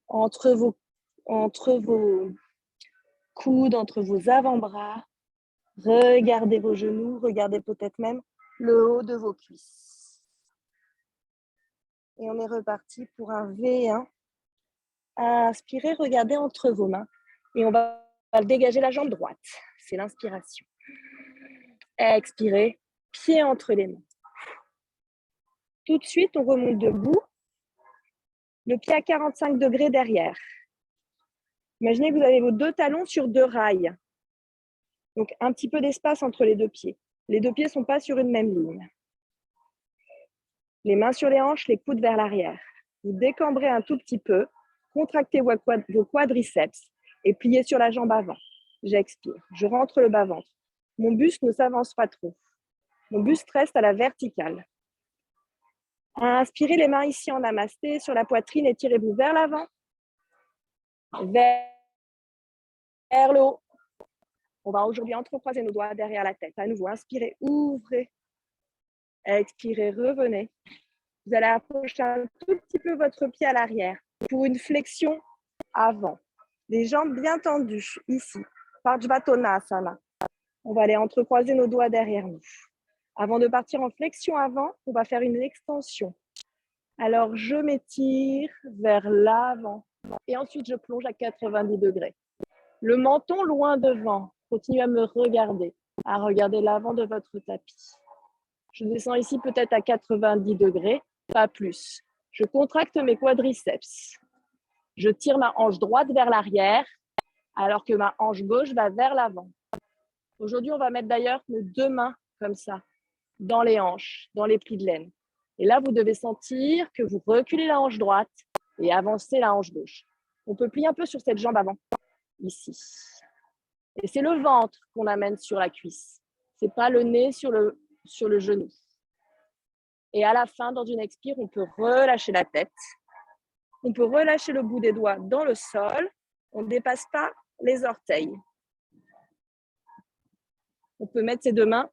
[SPEAKER 1] entre vos coudes, entre vos avant-bras. Regardez vos genoux, regardez peut-être même le haut de vos cuisses. Et on est reparti pour un V1. Inspirez, regardez entre vos mains. Et on va dégager la jambe droite. C'est l'inspiration. Expirez, pied entre les mains. Tout de suite, on remonte debout. Le pied à 45 degrés derrière. Imaginez que vous avez vos deux talons sur deux rails. Donc, un petit peu d'espace entre les deux pieds. Les deux pieds ne sont pas sur une même ligne. Les mains sur les hanches, les coudes vers l'arrière. Vous décambrez un tout petit peu, contractez vos quadriceps et pliez sur la jambe avant. J'expire, je rentre le bas-ventre. Mon buste ne s'avance pas trop. Mon buste reste à la verticale. Inspirez les mains ici en namasté sur la poitrine, étirez-vous vers l'avant, vers le haut. On va aujourd'hui entrecroiser nos doigts derrière la tête. À nouveau, inspirez, ouvrez. Expirez, revenez. Vous allez approcher un tout petit peu votre pied à l'arrière pour une flexion avant. Les jambes bien tendues, ici. Parsvatonasana. On va aller entrecroiser nos doigts derrière nous. Avant de partir en flexion avant, on va faire une extension. Alors, je m'étire vers l'avant et ensuite je plonge à 90 degrés. Le menton loin devant. Continuez à me regarder, à regarder l'avant de votre tapis. Je descends ici peut-être à 90 degrés, pas plus. Je contracte mes quadriceps. Je tire ma hanche droite vers l'arrière, alors que ma hanche gauche va vers l'avant. Aujourd'hui, on va mettre d'ailleurs nos deux mains comme ça, dans les hanches, dans les plis de laine. Et là, vous devez sentir que vous reculez la hanche droite et avancez la hanche gauche. On peut plier un peu sur cette jambe avant, ici. Et c'est le ventre qu'on amène sur la cuisse. Ce n'est pas le nez sur le genou. Et à la fin, dans une expire, on peut relâcher la tête. On peut relâcher le bout des doigts dans le sol. On ne dépasse pas les orteils. On peut mettre ses deux mains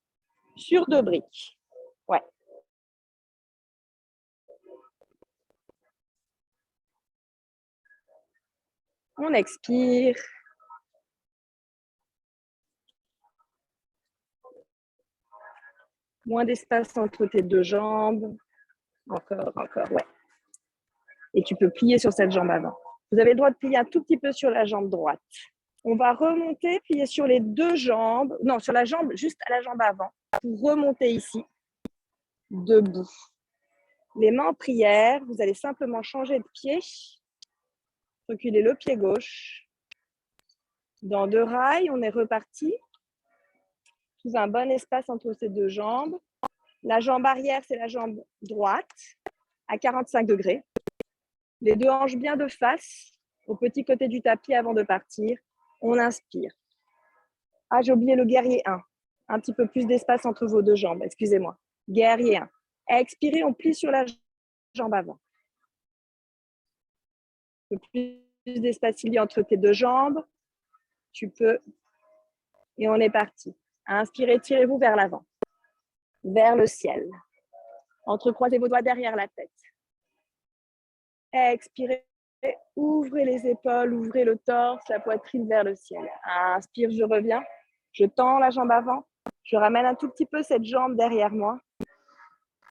[SPEAKER 1] sur deux briques. Ouais. On expire. Moins d'espace entre tes deux jambes. Encore, ouais. Et tu peux plier sur cette jambe avant. Vous avez le droit de plier un tout petit peu sur la jambe droite. On va remonter, plier sur les deux jambes. Non, sur la jambe, juste à la jambe avant. Pour remonter ici, debout. Les mains en prière. Vous allez simplement changer de pied. Reculez le pied gauche. Dans deux rails, on est reparti. Trouve un bon espace entre ces deux jambes. La jambe arrière, c'est la jambe droite, à 45 degrés. Les deux hanches bien de face, au petit côté du tapis avant de partir. On inspire. Ah, j'ai oublié le guerrier 1. Un petit peu plus d'espace entre vos deux jambes, excusez-moi. Guerrier 1. Expirez, on plie sur la jambe avant. Un peu plus d'espace il y a entre tes deux jambes. Tu peux. Et on est parti. Inspirez, tirez-vous vers l'avant. Vers le ciel. Entrecroisez vos doigts derrière la tête. Expirez, ouvrez les épaules, ouvrez le torse, la poitrine vers le ciel. Inspire, je reviens. Je tends la jambe avant. Je ramène un tout petit peu cette jambe derrière moi.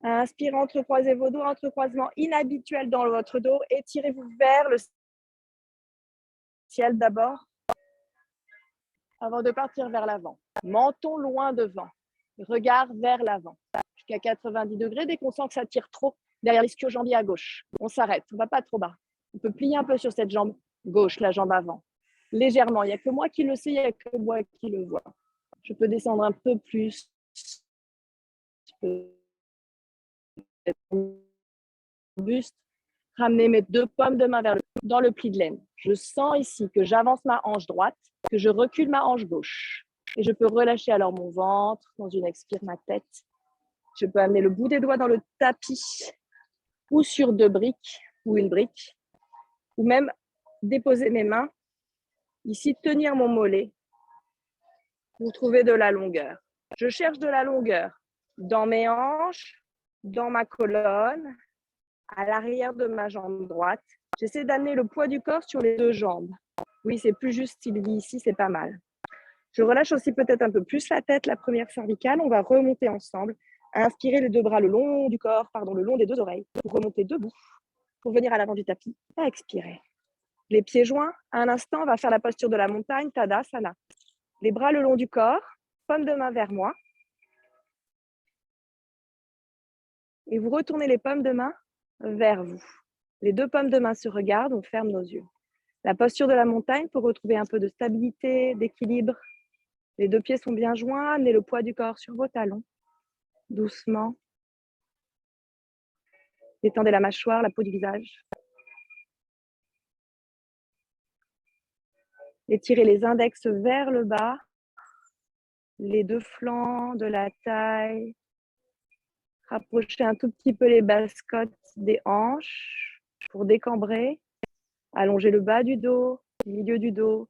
[SPEAKER 1] Inspirez, entrecroisez vos dos, entrecroisement inhabituel dans votre dos. Étirez-vous vers le ciel d'abord, avant de partir vers l'avant. Menton loin devant, regard vers l'avant, jusqu'à 90 degrés. Dès qu'on sent que ça tire trop derrière l'ischio-jambier à gauche, on s'arrête, on ne va pas trop bas. On peut plier un peu sur cette jambe gauche, la jambe avant, légèrement. Il n'y a que moi qui le sais, il n'y a que moi qui le vois. Je peux descendre un peu plus. Buste, ramener mes deux paumes de main dans le pli de laine. Je sens ici que j'avance ma hanche droite, que je recule ma hanche gauche. Et je peux relâcher alors mon ventre, dans une expire ma tête. Je peux amener le bout des doigts dans le tapis ou sur deux briques ou une brique, ou même déposer mes mains, ici tenir mon mollet pour trouver de la longueur. Je cherche de la longueur dans mes hanches, dans ma colonne, à l'arrière de ma jambe droite. J'essaie d'amener le poids du corps sur les deux jambes. Oui, c'est plus juste, Sylvie, ici, c'est pas mal. Je relâche aussi peut-être un peu plus la tête, la première cervicale. On va remonter ensemble. Inspirez les deux bras le long du corps, le long des deux oreilles, pour remonter debout, pour venir à l'avant du tapis. Expirez. Les pieds joints, à un instant, on va faire la posture de la montagne, Tadasana. Les bras le long du corps, paume de main vers moi. Et vous retournez les paumes de main vers vous. Les deux paumes de main se regardent, on ferme nos yeux. La posture de la montagne pour retrouver un peu de stabilité, d'équilibre. Les deux pieds sont bien joints, amenez le poids du corps sur vos talons, doucement. Détendez la mâchoire, la peau du visage. Étirez les index vers le bas, les deux flancs de la taille. Rapprochez un tout petit peu les basses côtes des hanches pour décambrer. Allongez le bas du dos, milieu du dos,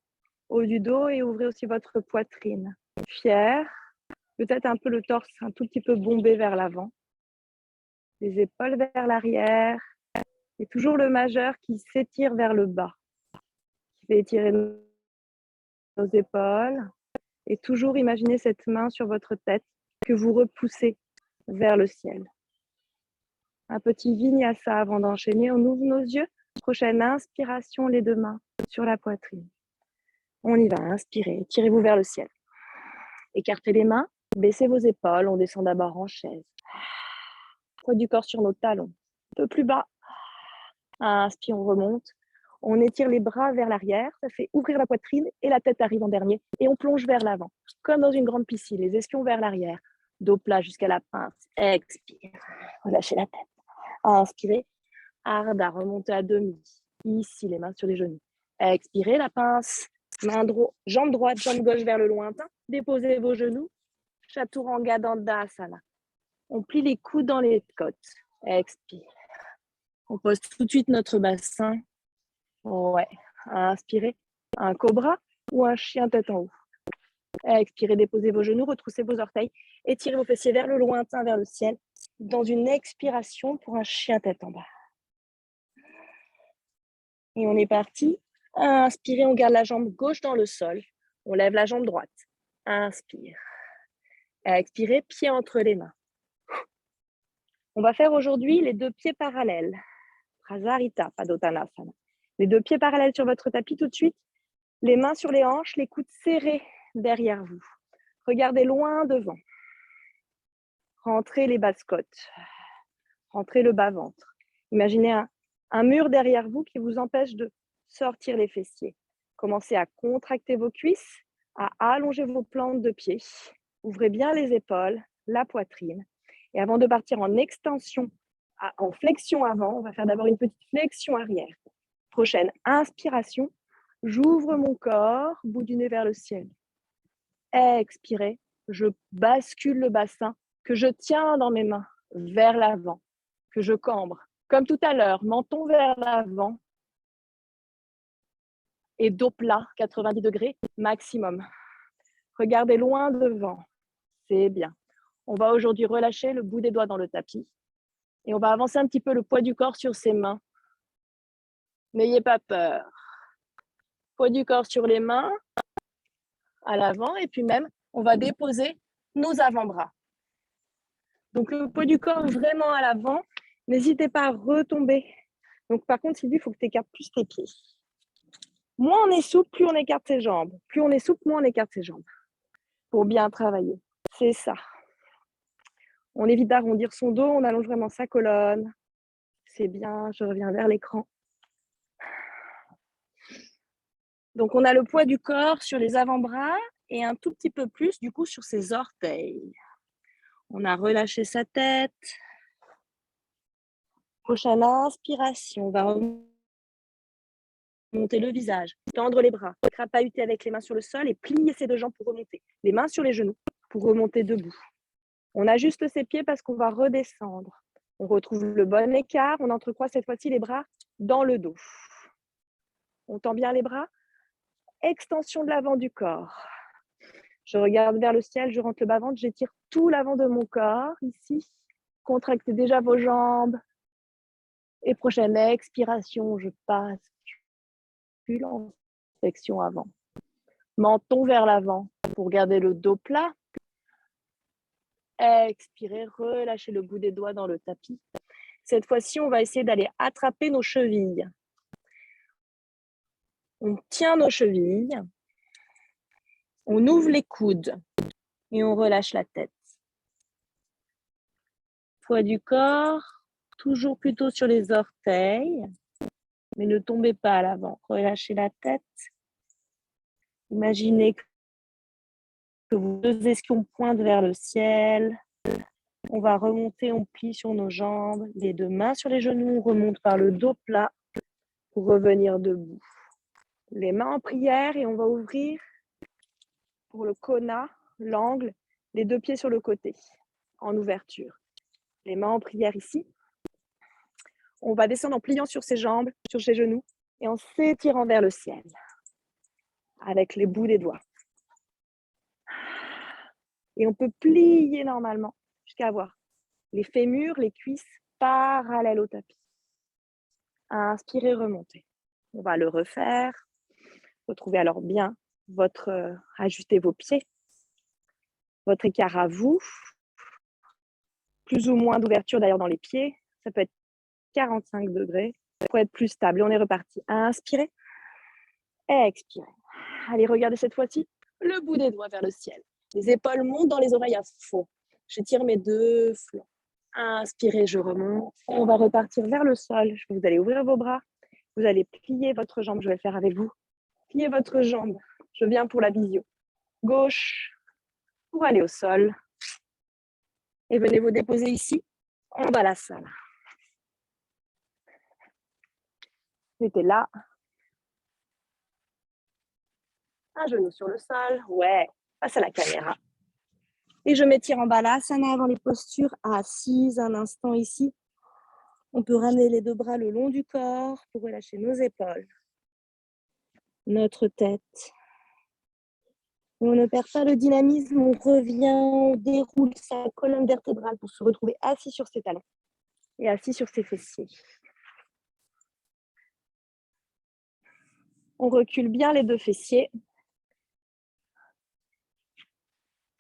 [SPEAKER 1] haut du dos et ouvrez aussi votre poitrine. Fier, peut-être un peu le torse un tout petit peu bombé vers l'avant. Les épaules vers l'arrière et toujours le majeur qui s'étire vers le bas. Qui fait étirer nos épaules et toujours imaginez cette main sur votre tête que vous repoussez vers le ciel. Un petit vinyasa avant d'enchaîner. On ouvre nos yeux. Prochaine inspiration, les deux mains sur la poitrine. On y va, inspirez, tirez-vous vers le ciel. Écartez les mains, baissez vos épaules, on descend d'abord en chaise. Poids du corps sur nos talons, un peu plus bas. Inspire, on remonte. On étire les bras vers l'arrière, ça fait ouvrir la poitrine et la tête arrive en dernier. Et on plonge vers l'avant, comme dans une grande piscine, les ischions vers l'arrière. Dos plat jusqu'à la pince. Expire, relâchez la tête. Inspirez, Ardha, remontez à demi. Ici, les mains sur les genoux. Expirez, la pince. Jambe droite, jambe gauche vers le lointain. Déposez vos genoux. Chaturanga Dandasana. On plie les coudes dans les côtes. Expire. On pose tout de suite notre bassin. Ouais. Inspirez. Un cobra ou un chien tête en haut. Expirez, déposez vos genoux, retroussez vos orteils. Étirez vos fessiers vers le lointain, vers le ciel. Dans une expiration pour un chien tête en bas. Et on est parti. Inspirez, on garde la jambe gauche dans le sol. On lève la jambe droite. Inspire. Expirez, pied entre les mains. On va faire aujourd'hui les deux pieds parallèles. Prasarita, Padottanasana. Les deux pieds parallèles sur votre tapis tout de suite. Les mains sur les hanches, les coudes serrés derrière vous. Regardez loin devant. Rentrez les basses côtes. Rentrez le bas-ventre. Imaginez un mur derrière vous qui vous empêche de sortir les fessiers. Commencez à contracter vos cuisses, à allonger vos plantes de pied. Ouvrez bien les épaules, la poitrine. Et avant de partir en extension, en flexion avant, on va faire d'abord une petite flexion arrière. Prochaine inspiration, j'ouvre mon corps, bout du nez vers le ciel. Expirez, je bascule le bassin que je tiens dans mes mains vers l'avant, que je cambre. Comme tout à l'heure, menton vers l'avant et dos plat, 90 degrés maximum. Regardez loin devant, c'est bien. On va aujourd'hui relâcher le bout des doigts dans le tapis et on va avancer un petit peu le poids du corps sur ses mains. N'ayez pas peur. Poids du corps sur les mains, à l'avant et puis même, on va déposer nos avant-bras. Donc, le poids du corps vraiment à l'avant. N'hésitez pas à retomber. Donc, par contre, Sylvie, il faut que tu écartes plus tes pieds. Moins on est souple, plus on écarte ses jambes. Plus on est souple, moins on écarte ses jambes. Pour bien travailler. C'est ça. On évite d'arrondir son dos, on allonge vraiment sa colonne. C'est bien, je reviens vers l'écran. Donc, on a le poids du corps sur les avant-bras et un tout petit peu plus, du coup, sur ses orteils. On a relâché sa tête. Prochaine inspiration, on va remonter le visage, tendre les bras, crapahuter avec les mains sur le sol et plier ses deux jambes pour remonter. Les mains sur les genoux pour remonter debout. On ajuste ses pieds parce qu'on va redescendre. On retrouve le bon écart. On entrecroise cette fois-ci les bras dans le dos. On tend bien les bras. Extension de l'avant du corps. Je regarde vers le ciel, je rentre le bas-ventre, j'étire tout l'avant de mon corps, ici. Contractez déjà vos jambes. Et prochaine expiration, je passe en flexion avant. Menton vers l'avant pour garder le dos plat. Expirez, relâchez le bout des doigts dans le tapis. Cette fois-ci, on va essayer d'aller attraper nos chevilles. On tient nos chevilles. On ouvre les coudes et on relâche la tête. Poids du corps, toujours plutôt sur les orteils, mais ne tombez pas à l'avant. Relâchez la tête. Imaginez que vos deux ischions pointent vers le ciel. On va remonter, on plie sur nos jambes, les deux mains sur les genoux, on remonte par le dos plat pour revenir debout. Les mains en prière et on va ouvrir pour le kona, l'angle, les deux pieds sur le côté, en ouverture. Les mains en prière ici. On va descendre en pliant sur ses jambes, sur ses genoux et en s'étirant vers le ciel avec les bouts des doigts. Et on peut plier normalement jusqu'à avoir les fémurs, les cuisses parallèles au tapis. Inspirez, remontez. On va le refaire. Retrouvez alors bien ajustez vos pieds, votre écart à vous. Plus ou moins d'ouverture d'ailleurs dans les pieds. Ça peut être 45 degrés pour être plus stable. Et on est reparti. Inspirez. Expirez. Allez, regardez cette fois-ci le bout des doigts vers le ciel. Les épaules montent dans les oreilles à fond. J'étire mes deux flancs. Inspirez, je remonte. On va repartir vers le sol. Vous allez ouvrir vos bras. Vous allez plier votre jambe. Je vais le faire avec vous. Pliez votre jambe. Je viens pour la visio. Gauche pour aller au sol. Et venez vous déposer ici, en balasana. Mettez là. Un genou sur le sol. Ouais, face à la caméra. Et je m'étire en balasana avant les postures assises un instant ici. On peut ramener les deux bras le long du corps pour relâcher nos épaules, notre tête. On ne perd pas le dynamisme, on revient, on déroule sa colonne vertébrale pour se retrouver assis sur ses talons et assis sur ses fessiers. On recule bien les deux fessiers.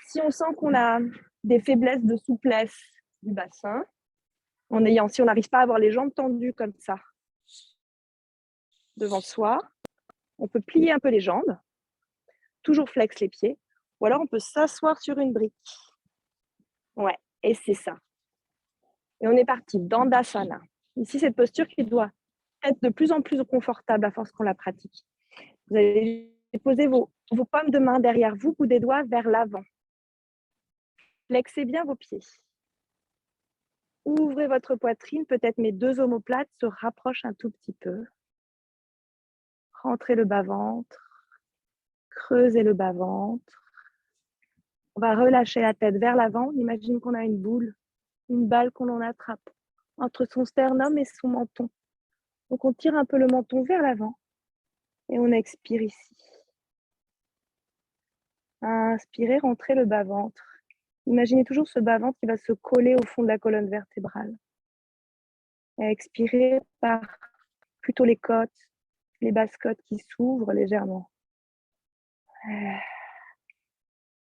[SPEAKER 1] Si on sent qu'on a des faiblesses de souplesse du bassin, si on n'arrive pas à avoir les jambes tendues comme ça devant soi, on peut plier un peu les jambes, toujours flex les pieds, ou alors on peut s'asseoir sur une brique. Ouais, et c'est ça. Et on est parti dans Dandasana. Ici, cette posture qui doit être de plus en plus confortable à force qu'on la pratique. Vous allez poser vos paumes de main derrière vous, bout des doigts vers l'avant. Flexez bien vos pieds. Ouvrez votre poitrine, peut-être mes deux omoplates se rapprochent un tout petit peu. Rentrez le bas-ventre, creusez le bas-ventre. On va relâcher la tête vers l'avant. On imagine qu'on a une boule, une balle qu'on en attrape entre son sternum et son menton. Donc on tire un peu le menton vers l'avant et on expire ici. Inspirez, rentrez le bas-ventre. Imaginez toujours ce bas-ventre qui va se coller au fond de la colonne vertébrale. Expirez par plutôt les côtes, les basses côtes qui s'ouvrent légèrement.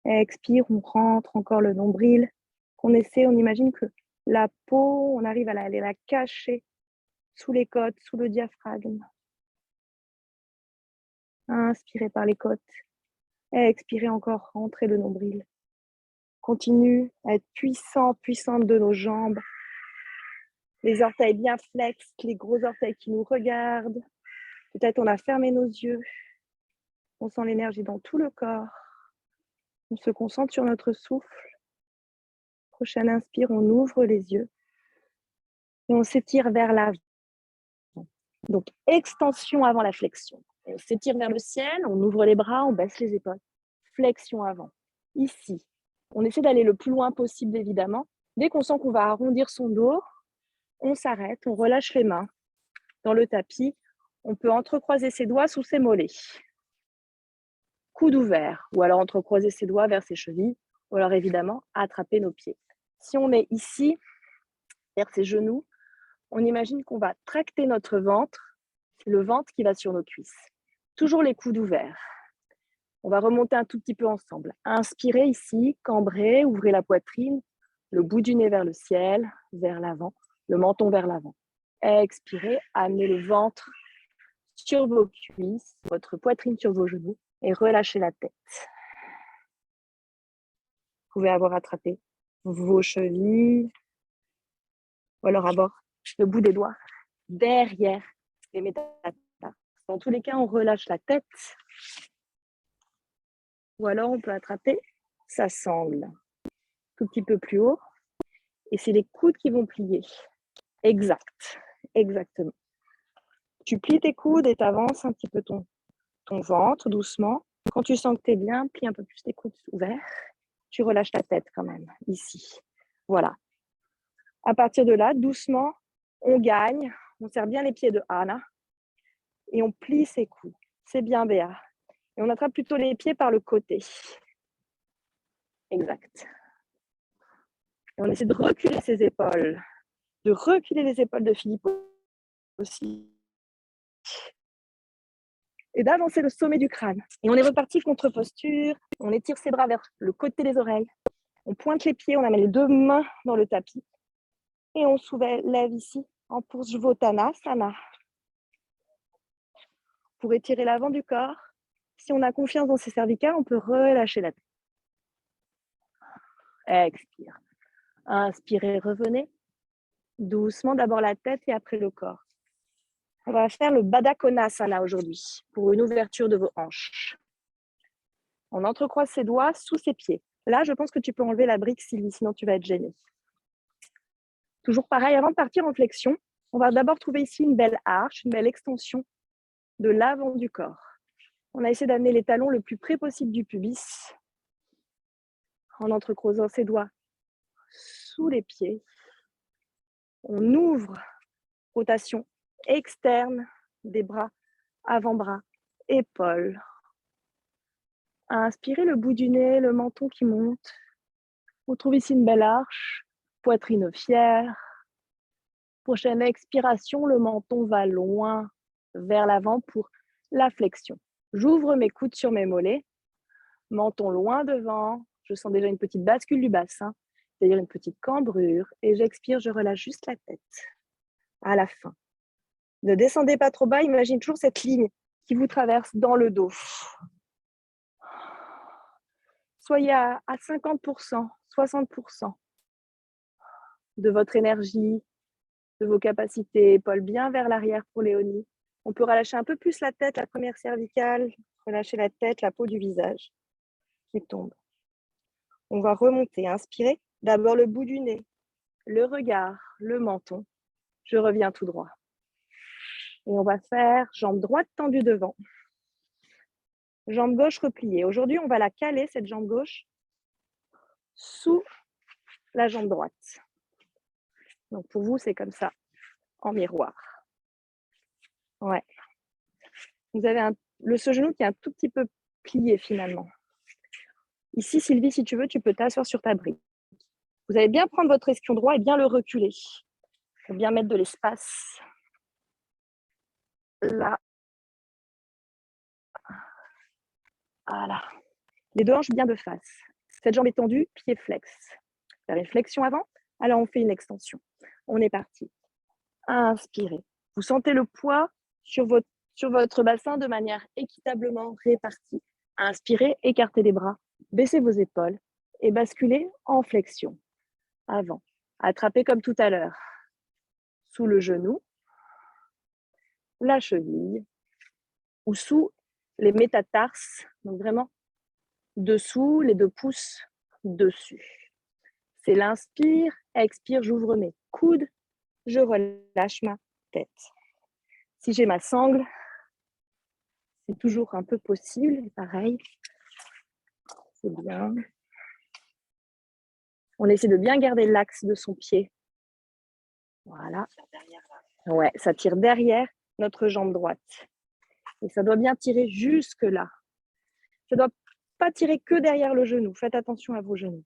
[SPEAKER 1] Expire, on rentre encore le nombril. On imagine que la peau, on arrive à aller la cacher sous les côtes, sous le diaphragme. Inspirez par les côtes. Expirez encore, rentrez le nombril. Continue à être puissante de nos jambes. Les orteils bien flex, les gros orteils qui nous regardent. Peut-être on a fermé nos yeux. On sent l'énergie dans tout le corps. On se concentre sur notre souffle. Prochaine inspire, on ouvre les yeux. Et on s'étire vers l'avant. Donc, extension avant la flexion. On s'étire vers le ciel, on ouvre les bras, on baisse les épaules. Flexion avant. Ici, on essaie d'aller le plus loin possible, évidemment. Dès qu'on sent qu'on va arrondir son dos, on s'arrête, on relâche les mains dans le tapis. On peut entrecroiser ses doigts sous ses mollets. Coude ouvert, ou alors entrecroiser ses doigts vers ses chevilles, ou alors évidemment, attraper nos pieds. Si on est ici, vers ses genoux, on imagine qu'on va tracter notre ventre, le ventre qui va sur nos cuisses. Toujours les coudes ouverts. On va remonter un tout petit peu ensemble. Inspirez ici, cambrez, ouvrez la poitrine, le bout du nez vers le ciel, vers l'avant, le menton vers l'avant. Expirez, amenez le ventre sur vos cuisses, votre poitrine sur vos genoux et relâchez la tête. Vous pouvez avoir attrapé vos chevilles ou alors avoir le bout des doigts derrière les métatarses. Dans tous les cas, on relâche la tête. Ou alors, on peut attraper sa sangle. Tout petit peu plus haut. Et c'est les coudes qui vont plier. Exact. Exactement. Tu plies tes coudes et tu avances un petit peu ton ventre doucement. Quand tu sens que tu es bien, plie un peu plus tes coudes ouverts. Tu relâches ta tête quand même, ici. Voilà. À partir de là, doucement, on gagne. On serre bien les pieds de Anna. Et on plie ses coudes. C'est bien, Béa. Et on attrape plutôt les pieds par le côté. Exact. Et on essaie de reculer ses épaules. De reculer les épaules de Philippe aussi. Et d'avancer le sommet du crâne. Et on est reparti contre-posture. On étire ses bras vers le côté des oreilles. On pointe les pieds, on amène les deux mains dans le tapis. Et on soulève ici en Parsvottanasana. Pour étirer l'avant du corps, si on a confiance dans ses cervicales, on peut relâcher la tête. Expire. Inspirez, revenez. Doucement, d'abord la tête et après le corps. On va faire le Baddha Konasana aujourd'hui pour une ouverture de vos hanches. On entrecroise ses doigts sous ses pieds. Là, je pense que tu peux enlever la brique, Sylvie, sinon tu vas être gênée. Toujours pareil, avant de partir en flexion, on va d'abord trouver ici une belle arche, une belle extension de l'avant du corps. On a essayé d'amener les talons le plus près possible du pubis en entrecroisant ses doigts sous les pieds. On ouvre, rotation externe des bras, avant-bras, épaules. Inspirez le bout du nez, le menton qui monte. On trouve ici une belle arche, poitrine fière. Prochaine expiration, le menton va loin vers l'avant pour la flexion. J'ouvre mes coudes sur mes mollets, menton loin devant. Je sens déjà une petite bascule du bassin, c'est-à-dire une petite cambrure. Et j'expire, je relâche juste la tête à la fin. Ne descendez pas trop bas, imagine toujours cette ligne qui vous traverse dans le dos. Soyez à 50%, 60% de votre énergie, de vos capacités. Épaules bien vers l'arrière pour Léonie. On peut relâcher un peu plus la tête, la première cervicale, relâcher la tête, la peau du visage qui tombe. On va remonter, inspirer. D'abord le bout du nez, le regard, le menton. Je reviens tout droit. Et on va faire jambe droite tendue devant. Jambe gauche repliée. Aujourd'hui, on va la caler, cette jambe gauche, sous la jambe droite. Donc pour vous, c'est comme ça, en miroir. Ouais. Vous avez ce genou qui est un tout petit peu plié finalement. Ici, Sylvie, si tu veux, tu peux t'asseoir sur ta brique. Vous allez bien prendre votre ischion droit et bien le reculer. Pour bien mettre de l'espace. Là. Voilà. Les deux hanches bien de face. Cette jambe est tendue, pied flex. Faire une flexion avant, alors on fait une extension. On est parti. Inspirez. Vous sentez le poids sur votre bassin de manière équitablement répartie. Inspirez, écartez les bras, baissez vos épaules et basculez en flexion. Avant. Attrapez comme tout à l'heure. Sous le genou, la cheville ou sous les métatarses, donc vraiment dessous, les 2 pouces dessus. C'est l'inspire, expire, j'ouvre mes coudes, je relâche ma tête. Si j'ai ma sangle, c'est toujours un peu possible, pareil, c'est bien. On essaie de bien garder l'axe de son pied. Voilà. Ouais, ça tire derrière notre jambe droite. Et ça doit bien tirer jusque là. Ça ne doit pas tirer que derrière le genou. Faites attention à vos genoux.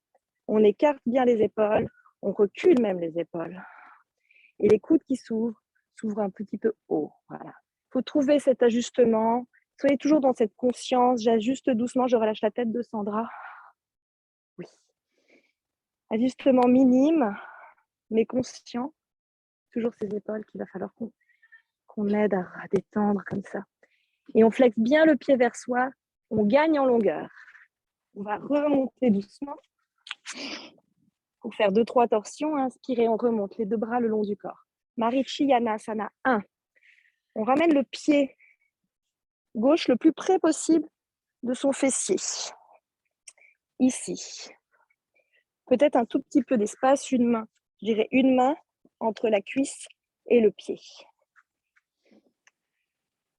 [SPEAKER 1] On écarte bien les épaules, on recule même les épaules. Et les coudes qui s'ouvrent un petit peu haut. Voilà. Il faut trouver cet ajustement. Soyez toujours dans cette conscience. J'ajuste doucement, je relâche la tête de Sandra. Oui. Ajustement minime, mais conscient. Toujours ces épaules qu'il va falloir qu'on aide à détendre comme ça. Et on flexe bien le pied vers soi. On gagne en longueur. On va remonter doucement pour faire 2-3 torsions. Inspirez, on remonte les 2 bras le long du corps. Marichiyanasana 1. On ramène le pied gauche le plus près possible de son fessier. Ici. Peut-être un tout petit peu d'espace, une main. Je dirais une main entre la cuisse et le pied.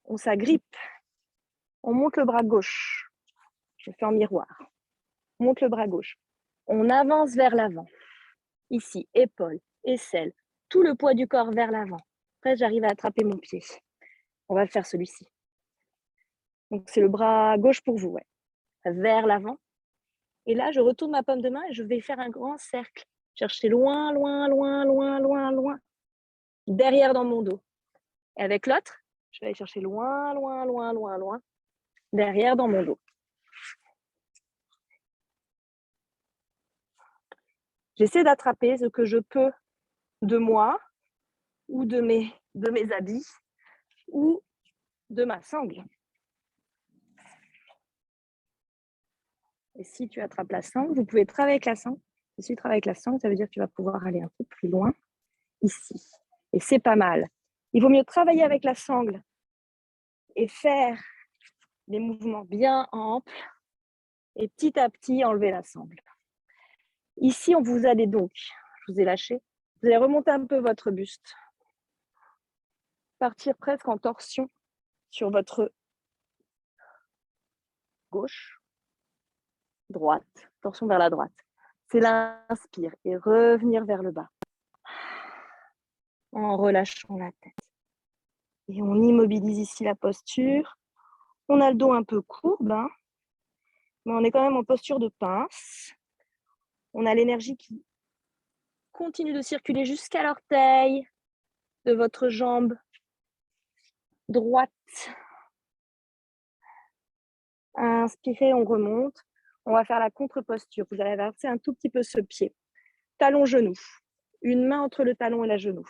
[SPEAKER 1] On s'agrippe. On monte le bras gauche. Je fais en miroir. On monte le bras gauche. On avance vers l'avant. Ici, épaule, aisselle, tout le poids du corps vers l'avant. Après, j'arrive à attraper mon pied. On va faire celui-ci. Donc, c'est le bras gauche pour vous, ouais. Vers l'avant. Et là, je retourne ma paume de main et je vais faire un grand cercle. Chercher loin, loin, loin, loin, loin, loin. Derrière dans mon dos. Et avec l'autre, je vais aller chercher loin, loin, loin, loin, loin. Derrière dans mon dos. J'essaie d'attraper ce que je peux de moi ou de mes habits ou de ma sangle. Et si tu attrapes la sangle, vous pouvez travailler avec la sangle. Et si tu travailles avec la sangle, ça veut dire que tu vas pouvoir aller un peu plus loin ici. Et c'est pas mal. Il vaut mieux travailler avec la sangle et faire des mouvements bien amples et petit à petit enlever la sangle. Ici, on vous allez donc, je vous ai lâché, vous allez remonter un peu votre buste. Partir presque en torsion sur votre gauche, droite, torsion vers la droite. C'est l'inspire et revenir vers le bas. En relâchant la tête. Et on immobilise ici la posture. On a le dos un peu courbe, hein, mais on est quand même en posture de pince. On a l'énergie qui continue de circuler jusqu'à l'orteil de votre jambe droite. Inspirez, on remonte. On va faire la contre-posture. Vous allez avancer un tout petit peu ce pied. Talon-genou. Une main entre le talon et la genou.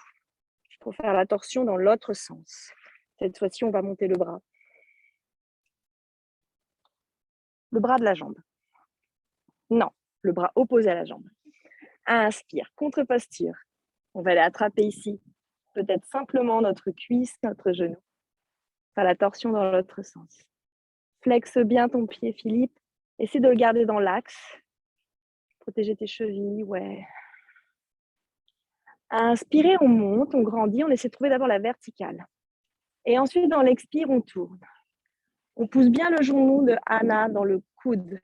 [SPEAKER 1] Pour faire la torsion dans l'autre sens. Cette fois-ci, on va monter le bras. Le bras de la jambe. Non, le bras opposé à la jambe. Inspire, contre-posture. On va aller attraper ici, peut-être simplement notre cuisse, notre genou. Faire la torsion dans l'autre sens. Flexe bien ton pied, Philippe. Essaie de le garder dans l'axe. Protéger tes chevilles, ouais. Inspirez, on monte, on grandit. On essaie de trouver d'abord la verticale. Et ensuite, dans l'expire, on tourne. On pousse bien le genou de Anna dans le coude.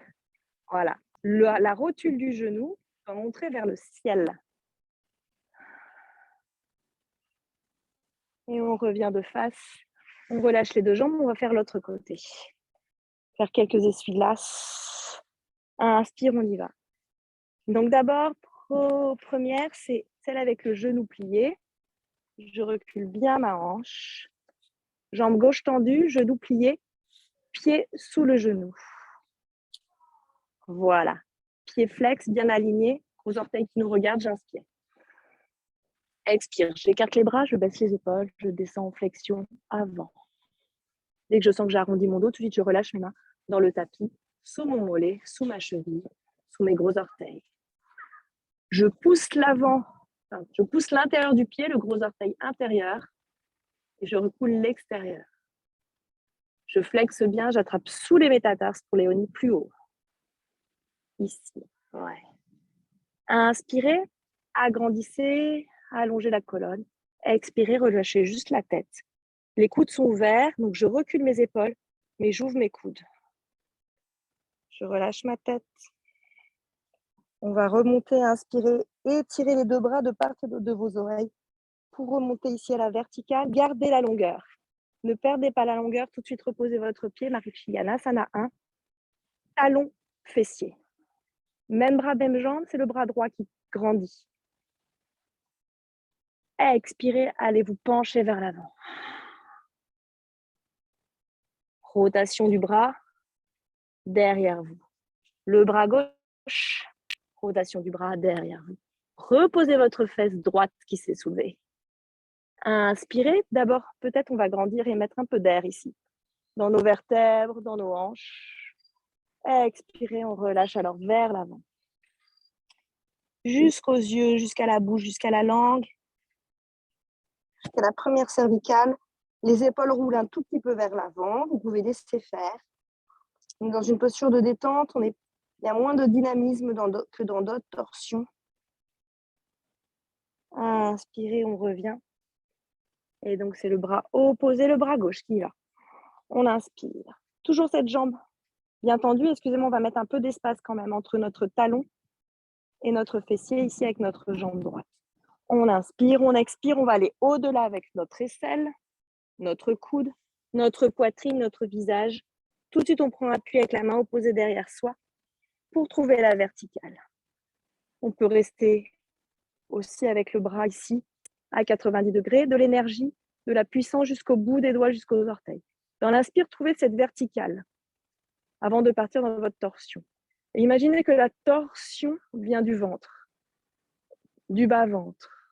[SPEAKER 1] Voilà. La rotule du genou va montrer vers le ciel. Et on revient de face. On relâche les 2 jambes. On va faire l'autre côté. Faire quelques essuie-glaces. Inspire, on y va. Donc d'abord, première, c'est celle avec le genou plié. Je recule bien ma hanche. Jambe gauche tendue, genou plié, pied sous le genou. Voilà. Pieds flex, bien alignés. Gros orteils qui nous regardent, j'inspire. Expire, j'écarte les bras, je baisse les épaules, je descends en flexion avant. Dès que je sens que j'arrondis mon dos, tout de suite, je relâche mes mains dans le tapis, sous mon mollet, sous ma cheville, sous mes gros orteils. Je pousse l'avant, je pousse l'intérieur du pied, le gros orteil intérieur, et je recoule l'extérieur. Je flexe bien, j'attrape sous les métatarses pour les honnies plus haut. Ici, ouais. Inspirez, agrandissez, allongez la colonne. Expirez, relâchez juste la tête. Les coudes sont ouverts, donc je recule mes épaules, mais j'ouvre mes coudes. Je relâche ma tête. On va remonter, inspirer, étirer les deux bras de part et d'autre de vos oreilles pour remonter ici à la verticale. Gardez la longueur. Ne perdez pas la longueur. Tout de suite, reposez votre pied. Marichyasana 1. Talon, fessier. Même bras, même jambe, c'est le bras droit qui grandit. Expirez, allez vous pencher vers l'avant. Rotation du bras derrière vous. Le bras gauche, rotation du bras derrière vous. Reposez votre fesse droite qui s'est soulevée. Inspirez, d'abord, peut-être on va grandir et mettre un peu d'air ici, dans nos vertèbres, dans nos hanches. Expirez, on relâche alors vers l'avant. Jusqu'aux yeux, jusqu'à la bouche, jusqu'à la langue, jusqu'à la première cervicale. Les épaules roulent un tout petit peu vers l'avant, vous pouvez laisser faire. Donc, dans une posture de détente, il y a moins de dynamisme que dans d'autres torsions. Inspirez, on revient. Et donc, c'est le bras opposé, le bras gauche qui est là. On inspire. Toujours cette jambe bien tendue. Excusez-moi, on va mettre un peu d'espace quand même entre notre talon et notre fessier ici avec notre jambe droite. On inspire, on expire, on va aller au-delà avec notre aisselle, notre coude, notre poitrine, notre visage. Tout de suite, on prend appui avec la main opposée derrière soi pour trouver la verticale. On peut rester aussi avec le bras ici à 90 degrés, de l'énergie, de la puissance jusqu'au bout des doigts, jusqu'aux orteils. Dans l'inspire, trouvez cette verticale avant de partir dans votre torsion. Et imaginez que la torsion vient du ventre, du bas-ventre,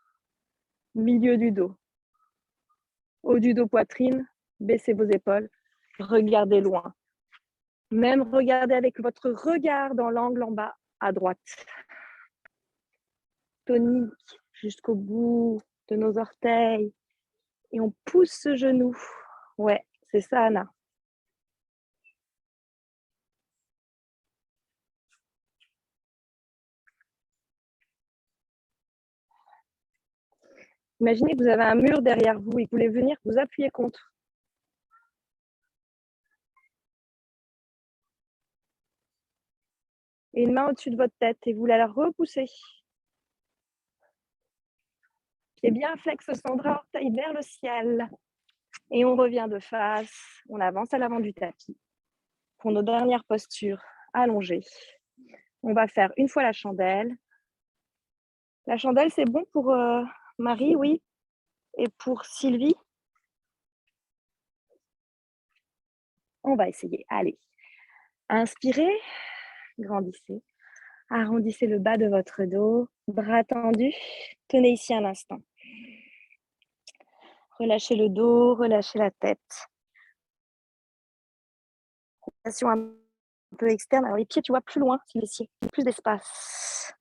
[SPEAKER 1] milieu du dos, haut du dos, poitrine, baissez vos épaules, regardez loin. Même regardez avec votre regard dans l'angle en bas à droite. Tonique jusqu'au bout de nos orteils. Et on pousse ce genou. Ouais, c'est ça, Anna. Imaginez que vous avez un mur derrière vous et que vous voulez venir vous appuyer contre. Et une main au-dessus de votre tête et vous la repoussez. Pied bien flex, son bras orteil vers le ciel. Et on revient de face. On avance à l'avant du tapis. Pour nos dernières postures allongées. On va faire une fois la chandelle. La chandelle, c'est bon pour Marie, oui. Et pour Sylvie, on va essayer. Allez. Inspirez, grandissez. Arrondissez le bas de votre dos, bras tendus. Tenez ici un instant. Relâchez le dos, relâchez la tête. Rotation un peu externe. Alors les pieds, tu vois, plus loin, ici, plus d'espace.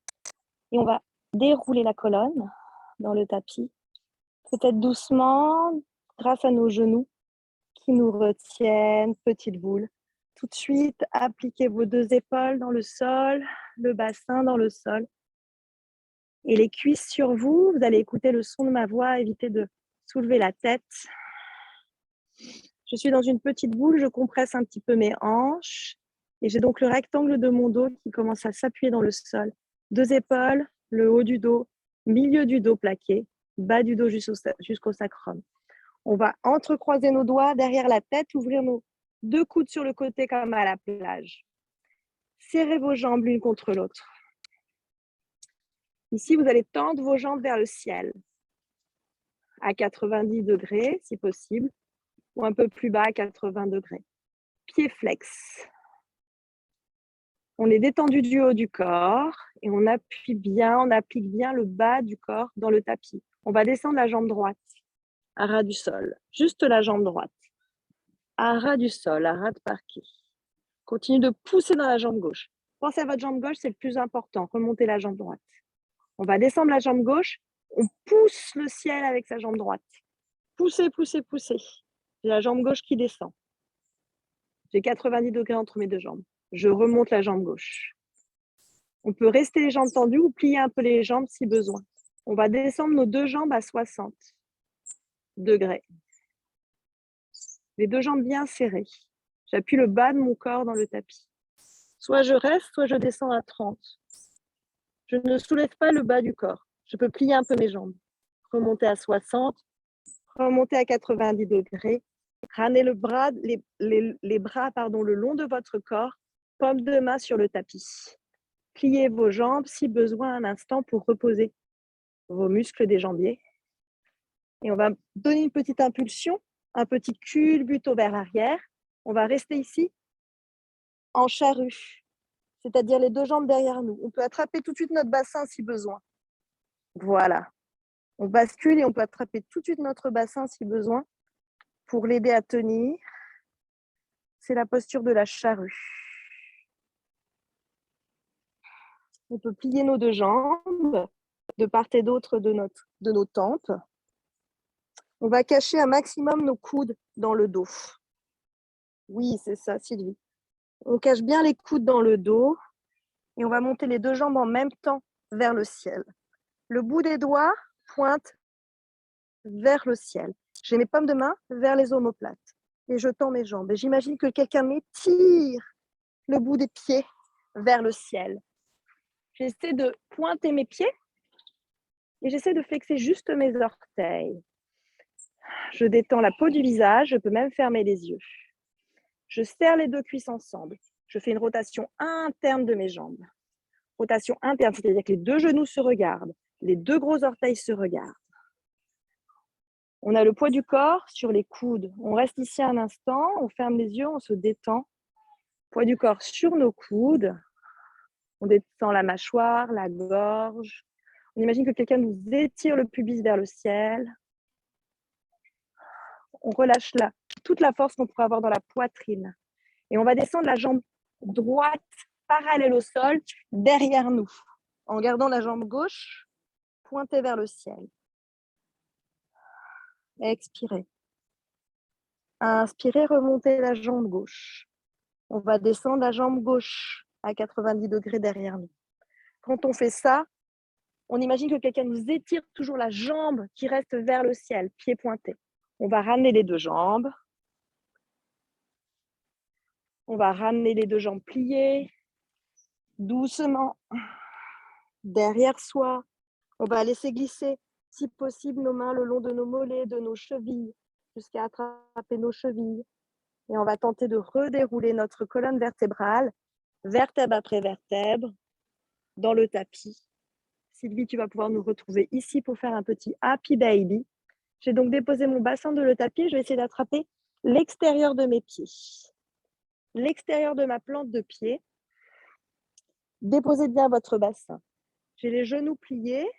[SPEAKER 1] Et on va dérouler la colonne dans le tapis. Peut-être doucement, grâce à nos genoux qui nous retiennent, petite boule. Tout de suite, appliquez vos deux épaules dans le sol, le bassin dans le sol. Et les cuisses sur vous, vous allez écouter le son de ma voix, évitez de soulever la tête. Je suis dans une petite boule, je compresse un petit peu mes hanches. Et j'ai donc le rectangle de mon dos qui commence à s'appuyer dans le sol. Deux épaules, le haut du dos, milieu du dos plaqué, bas du dos jusqu'au sacrum. On va entrecroiser nos doigts derrière la tête, ouvrir nos deux coudes sur le côté comme à la plage. Serrez vos jambes l'une contre l'autre. Ici, vous allez tendre vos jambes vers le ciel, à 90 degrés si possible, ou un peu plus bas à 80 degrés. Pieds flex. On est détendu du haut du corps et on applique bien le bas du corps dans le tapis. On va descendre la jambe droite à ras du sol, juste la jambe droite. À ras du sol, à ras de parquet. Continue de pousser dans la jambe gauche. Pensez à votre jambe gauche, c'est le plus important. Remontez la jambe droite. On va descendre la jambe gauche. On pousse le ciel avec sa jambe droite. Poussez, poussez, poussez. J'ai la jambe gauche qui descend. J'ai 90 degrés entre mes deux jambes. Je remonte la jambe gauche. On peut rester les jambes tendues ou plier un peu les jambes si besoin. On va descendre nos deux jambes à 60 degrés. Les deux jambes bien serrées. J'appuie le bas de mon corps dans le tapis. Soit je reste, soit je descends à 30. Je ne soulève pas le bas du corps. Je peux plier un peu mes jambes. Remonter à 60, remonter à 90 degrés. Ramenez les bras le long de votre corps, paume de main sur le tapis. Pliez vos jambes si besoin un instant pour reposer vos muscles des jambiers. Et on va donner une petite impulsion, un petit culbuto vers l'arrière. On va rester ici en charrue, c'est-à-dire les deux jambes derrière nous. On peut attraper tout de suite notre bassin si besoin. Voilà. On bascule et on peut attraper tout de suite notre bassin si besoin pour l'aider à tenir. C'est la posture de la charrue. On peut plier nos deux jambes de part et d'autre de nos tempes. On va cacher un maximum nos coudes dans le dos. Oui, c'est ça, Sylvie. On cache bien les coudes dans le dos et on va monter les deux jambes en même temps vers le ciel. Le bout des doigts pointe vers le ciel. J'ai mes paumes de main vers les omoplates et je tends mes jambes. Et j'imagine que quelqu'un m'étire le bout des pieds vers le ciel. J'essaie de pointer mes pieds et j'essaie de flexer juste mes orteils. Je détends la peau du visage, je peux même fermer les yeux. Je serre les deux cuisses ensemble. Je fais une rotation interne de mes jambes. Rotation interne, c'est-à-dire que les deux genoux se regardent, les deux gros orteils se regardent. On a le poids du corps sur les coudes. On reste ici un instant, on ferme les yeux, on se détend. Poids du corps sur nos coudes. On détend la mâchoire, la gorge. On imagine que quelqu'un nous étire le pubis vers le ciel. On relâche là toute la force qu'on pourrait avoir dans la poitrine. Et on va descendre la jambe droite parallèle au sol, derrière nous, en gardant la jambe gauche pointée vers le ciel. Expirez. Inspirez, remontez la jambe gauche. On va descendre la jambe gauche à 90 degrés derrière nous. Quand on fait ça, on imagine que quelqu'un nous étire toujours la jambe qui reste vers le ciel, pied pointé. On va ramener les deux jambes. On va ramener les deux jambes pliées, doucement, derrière soi. On va laisser glisser, si possible, nos mains le long de nos mollets, de nos chevilles, jusqu'à attraper nos chevilles. Et on va tenter de redérouler notre colonne vertébrale, vertèbre après vertèbre, dans le tapis. Sylvie, tu vas pouvoir nous retrouver ici pour faire un petit happy baby. J'ai donc déposé mon bassin de le tapis. Je vais essayer d'attraper l'extérieur de mes pieds. L'extérieur de ma plante de pied. Déposez bien votre bassin. J'ai les genoux pliés,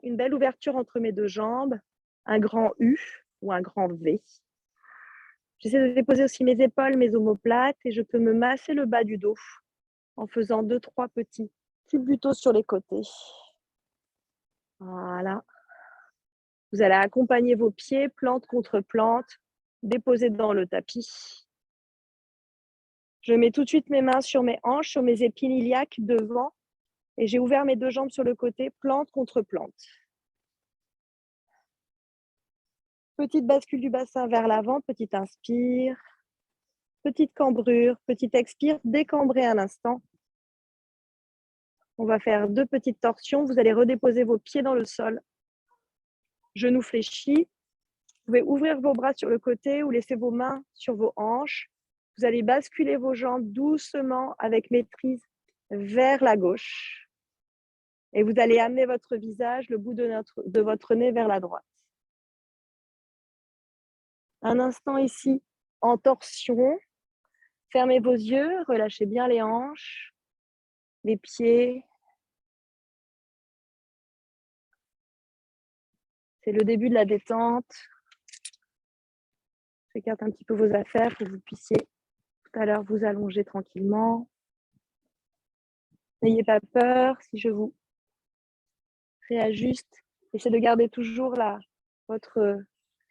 [SPEAKER 1] une belle ouverture entre mes deux jambes, un grand U ou un grand V. J'essaie de déposer aussi mes épaules, mes omoplates et je peux me masser le bas du dos en faisant 2-3 petits culbutos sur les côtés. Voilà. Vous allez accompagner vos pieds, plante contre plante, déposer dans le tapis. Je mets tout de suite mes mains sur mes hanches, sur mes épines iliaques devant et j'ai ouvert mes deux jambes sur le côté, plante contre plante. Petite bascule du bassin vers l'avant, petite inspire, petite cambrure, petite expire, décambrez un instant. On va faire 2 petites torsions. Vous allez redéposer vos pieds dans le sol. Genoux fléchis. Vous pouvez ouvrir vos bras sur le côté ou laisser vos mains sur vos hanches. Vous allez basculer vos jambes doucement avec maîtrise vers la gauche. Et vous allez amener votre visage, le bout de votre nez vers la droite. Un instant ici en torsion. Fermez vos yeux, relâchez bien les hanches. les pieds. C'est le début de la détente. J'écarte un petit peu vos affaires pour que vous puissiez tout à l'heure vous allonger tranquillement. N'ayez pas peur si je vous réajuste. Essayez de garder toujours votre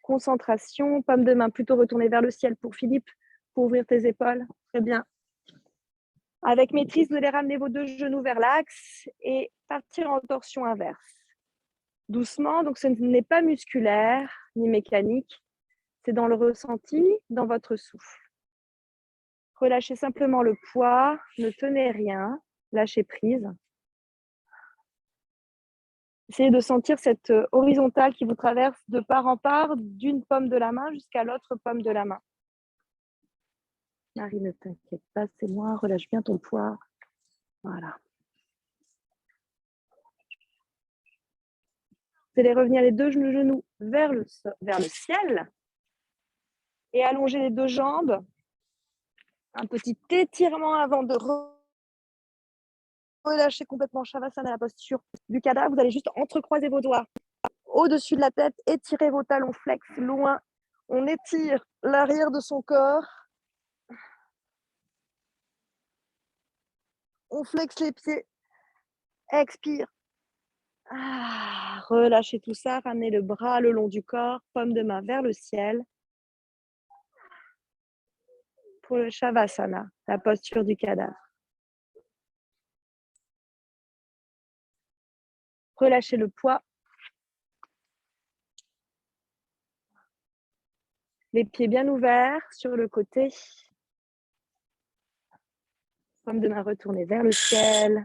[SPEAKER 1] concentration. Paume de main plutôt retournée vers le ciel pour Philippe, pour ouvrir tes épaules. Très bien. Avec maîtrise, vous allez ramener vos 2 genoux vers l'axe et partir en torsion inverse. Doucement, donc ce n'est pas musculaire ni mécanique, c'est dans le ressenti, dans votre souffle. Relâchez simplement le poids, ne tenez rien, lâchez prise. Essayez de sentir cette horizontale qui vous traverse de part en part, d'une paume de la main jusqu'à l'autre paume de la main. Marie, ne t'inquiète pas, c'est moi, relâche bien ton poids. Voilà. Vous allez revenir les 2 genoux vers le ciel et allonger les 2 jambes. Un petit étirement avant de relâcher complètement Shavasana, la posture du cadavre. Vous allez juste entrecroiser vos doigts au-dessus de la tête, étirez vos talons flex loin. On étire l'arrière de son corps. On flexe les pieds. Expire. Relâchez tout ça, ramenez le bras le long du corps, paume de main vers le ciel. Pour le Shavasana, la posture du cadavre. Relâchez le poids. Les pieds bien ouverts sur le côté. Paume de main retournée vers le ciel.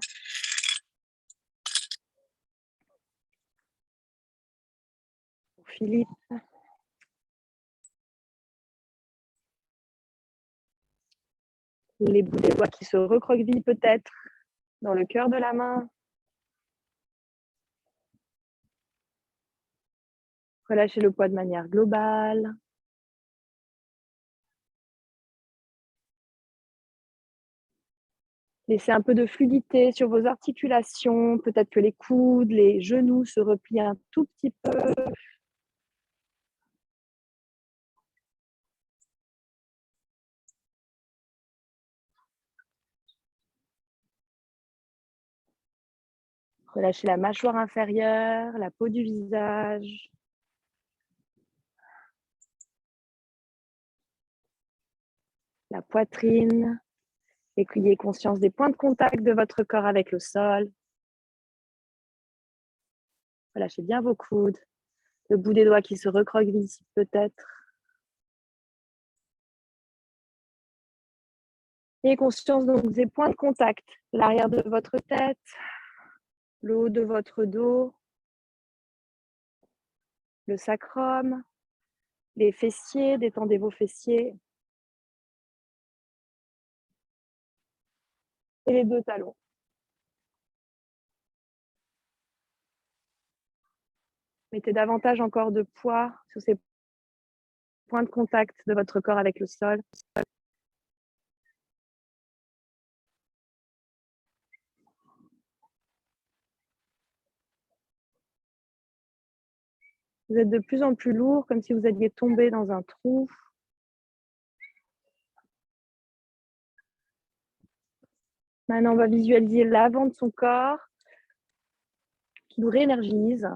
[SPEAKER 1] Pour Philippe. Les bouts des doigts qui se recroquevillent peut-être dans le cœur de la main. Relâchez le poids de manière globale. Laissez un peu de fluidité sur vos articulations. Peut-être que les coudes, les genoux se replient un tout petit peu. Relâchez la mâchoire inférieure, la peau du visage. La poitrine. Et ayez conscience des points de contact de votre corps avec le sol. Relâchez bien vos coudes. Le bout des doigts qui se recroqueville ici peut-être. Ayez conscience donc des points de contact. L'arrière de votre tête, le haut de votre dos, le sacrum, les fessiers, détendez vos fessiers. Et les 2 talons. Mettez davantage encore de poids sur ces points de contact de votre corps avec le sol. Vous êtes de plus en plus lourd, comme si vous alliez tomber dans un trou. Maintenant, on va visualiser l'avant de son corps qui nous réénergise.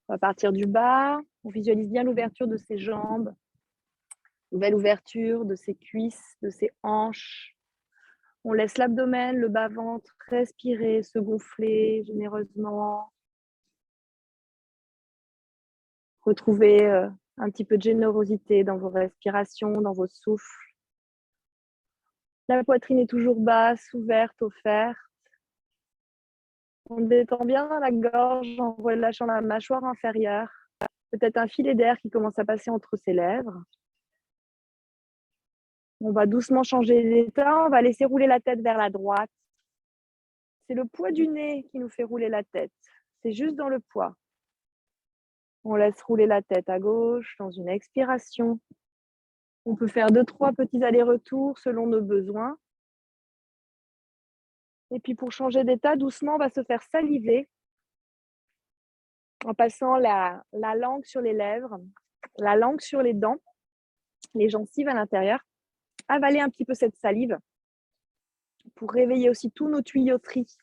[SPEAKER 1] On va partir du bas. On visualise bien l'ouverture de ses jambes. Nouvelle ouverture de ses cuisses, de ses hanches. On laisse l'abdomen, le bas-ventre respirer, se gonfler généreusement. Retrouvez un petit peu de générosité dans vos respirations, dans vos souffles. La poitrine est toujours basse, ouverte, offerte. On détend bien la gorge en relâchant la mâchoire inférieure. Peut-être un filet d'air qui commence à passer entre ses lèvres. On va doucement changer d'état. On va laisser rouler la tête vers la droite. C'est le poids du nez qui nous fait rouler la tête. C'est juste dans le poids. On laisse rouler la tête à gauche dans une expiration. On peut faire 2-3 petits allers-retours selon nos besoins. Et puis pour changer d'état, doucement, on va se faire saliver en passant la langue sur les lèvres, la langue sur les dents, les gencives à l'intérieur. Avaler un petit peu cette salive pour réveiller aussi tous nos tuyauteries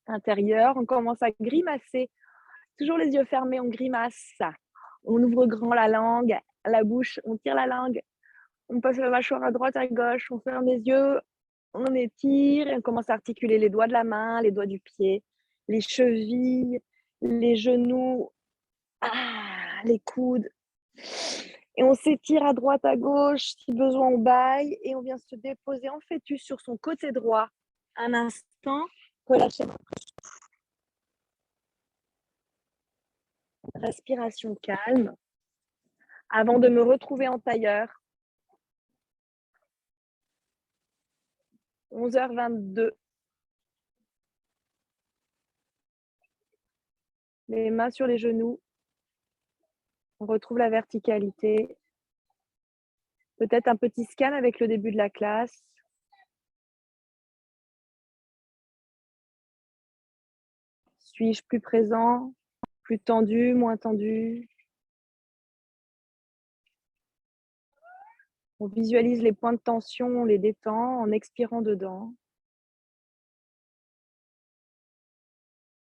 [SPEAKER 1] intérieures. On commence à grimacer. Toujours les yeux fermés, on grimace. On ouvre grand la langue, la bouche, on tire la langue. On passe la mâchoire à droite, à gauche, on ferme les yeux, on étire et on commence à articuler les doigts de la main, les doigts du pied, les chevilles, les genoux, les coudes. Et on s'étire à droite, à gauche, si besoin on baille et on vient se déposer en fœtus sur son côté droit. Un instant, relâchez. Respiration calme avant de me retrouver en tailleur. 11h22. Les mains sur les genoux. On retrouve la verticalité. Peut-être un petit scan avec le début de la classe. Suis-je plus présent, plus tendu, moins tendu? On visualise les points de tension, on les détend en expirant dedans.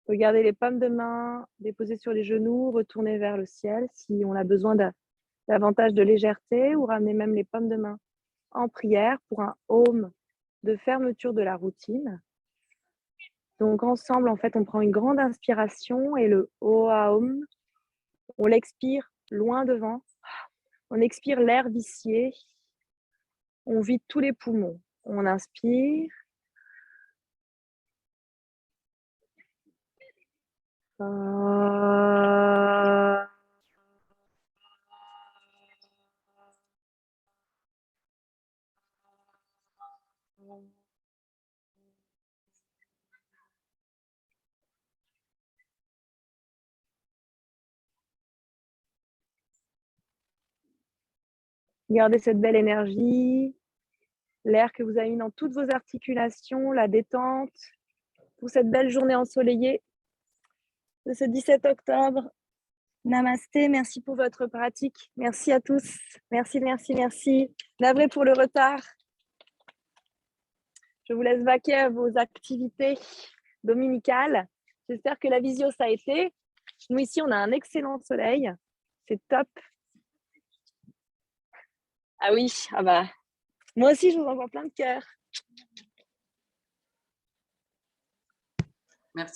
[SPEAKER 1] Regardez les paumes de main déposées sur les genoux, retourner vers le ciel si on a besoin davantage de légèreté, ou ramener même les paumes de main en prière pour un Om de fermeture de la routine. Donc ensemble, en fait, on prend une grande inspiration et le Om, on l'expire loin devant. On expire l'air vicié. On vide tous les poumons. On inspire. Gardez cette belle énergie, l'air que vous avez mis dans toutes vos articulations, la détente, pour cette belle journée ensoleillée de ce 17 octobre. Namasté, merci pour votre pratique. Merci à tous. Merci, merci, merci. Navré pour le retard. Je vous laisse vaquer à vos activités dominicales. J'espère que la visio, ça a été. Nous, ici, on a un excellent soleil. C'est top. Ah oui, ah bah, moi aussi, je vous envoie plein de cœurs.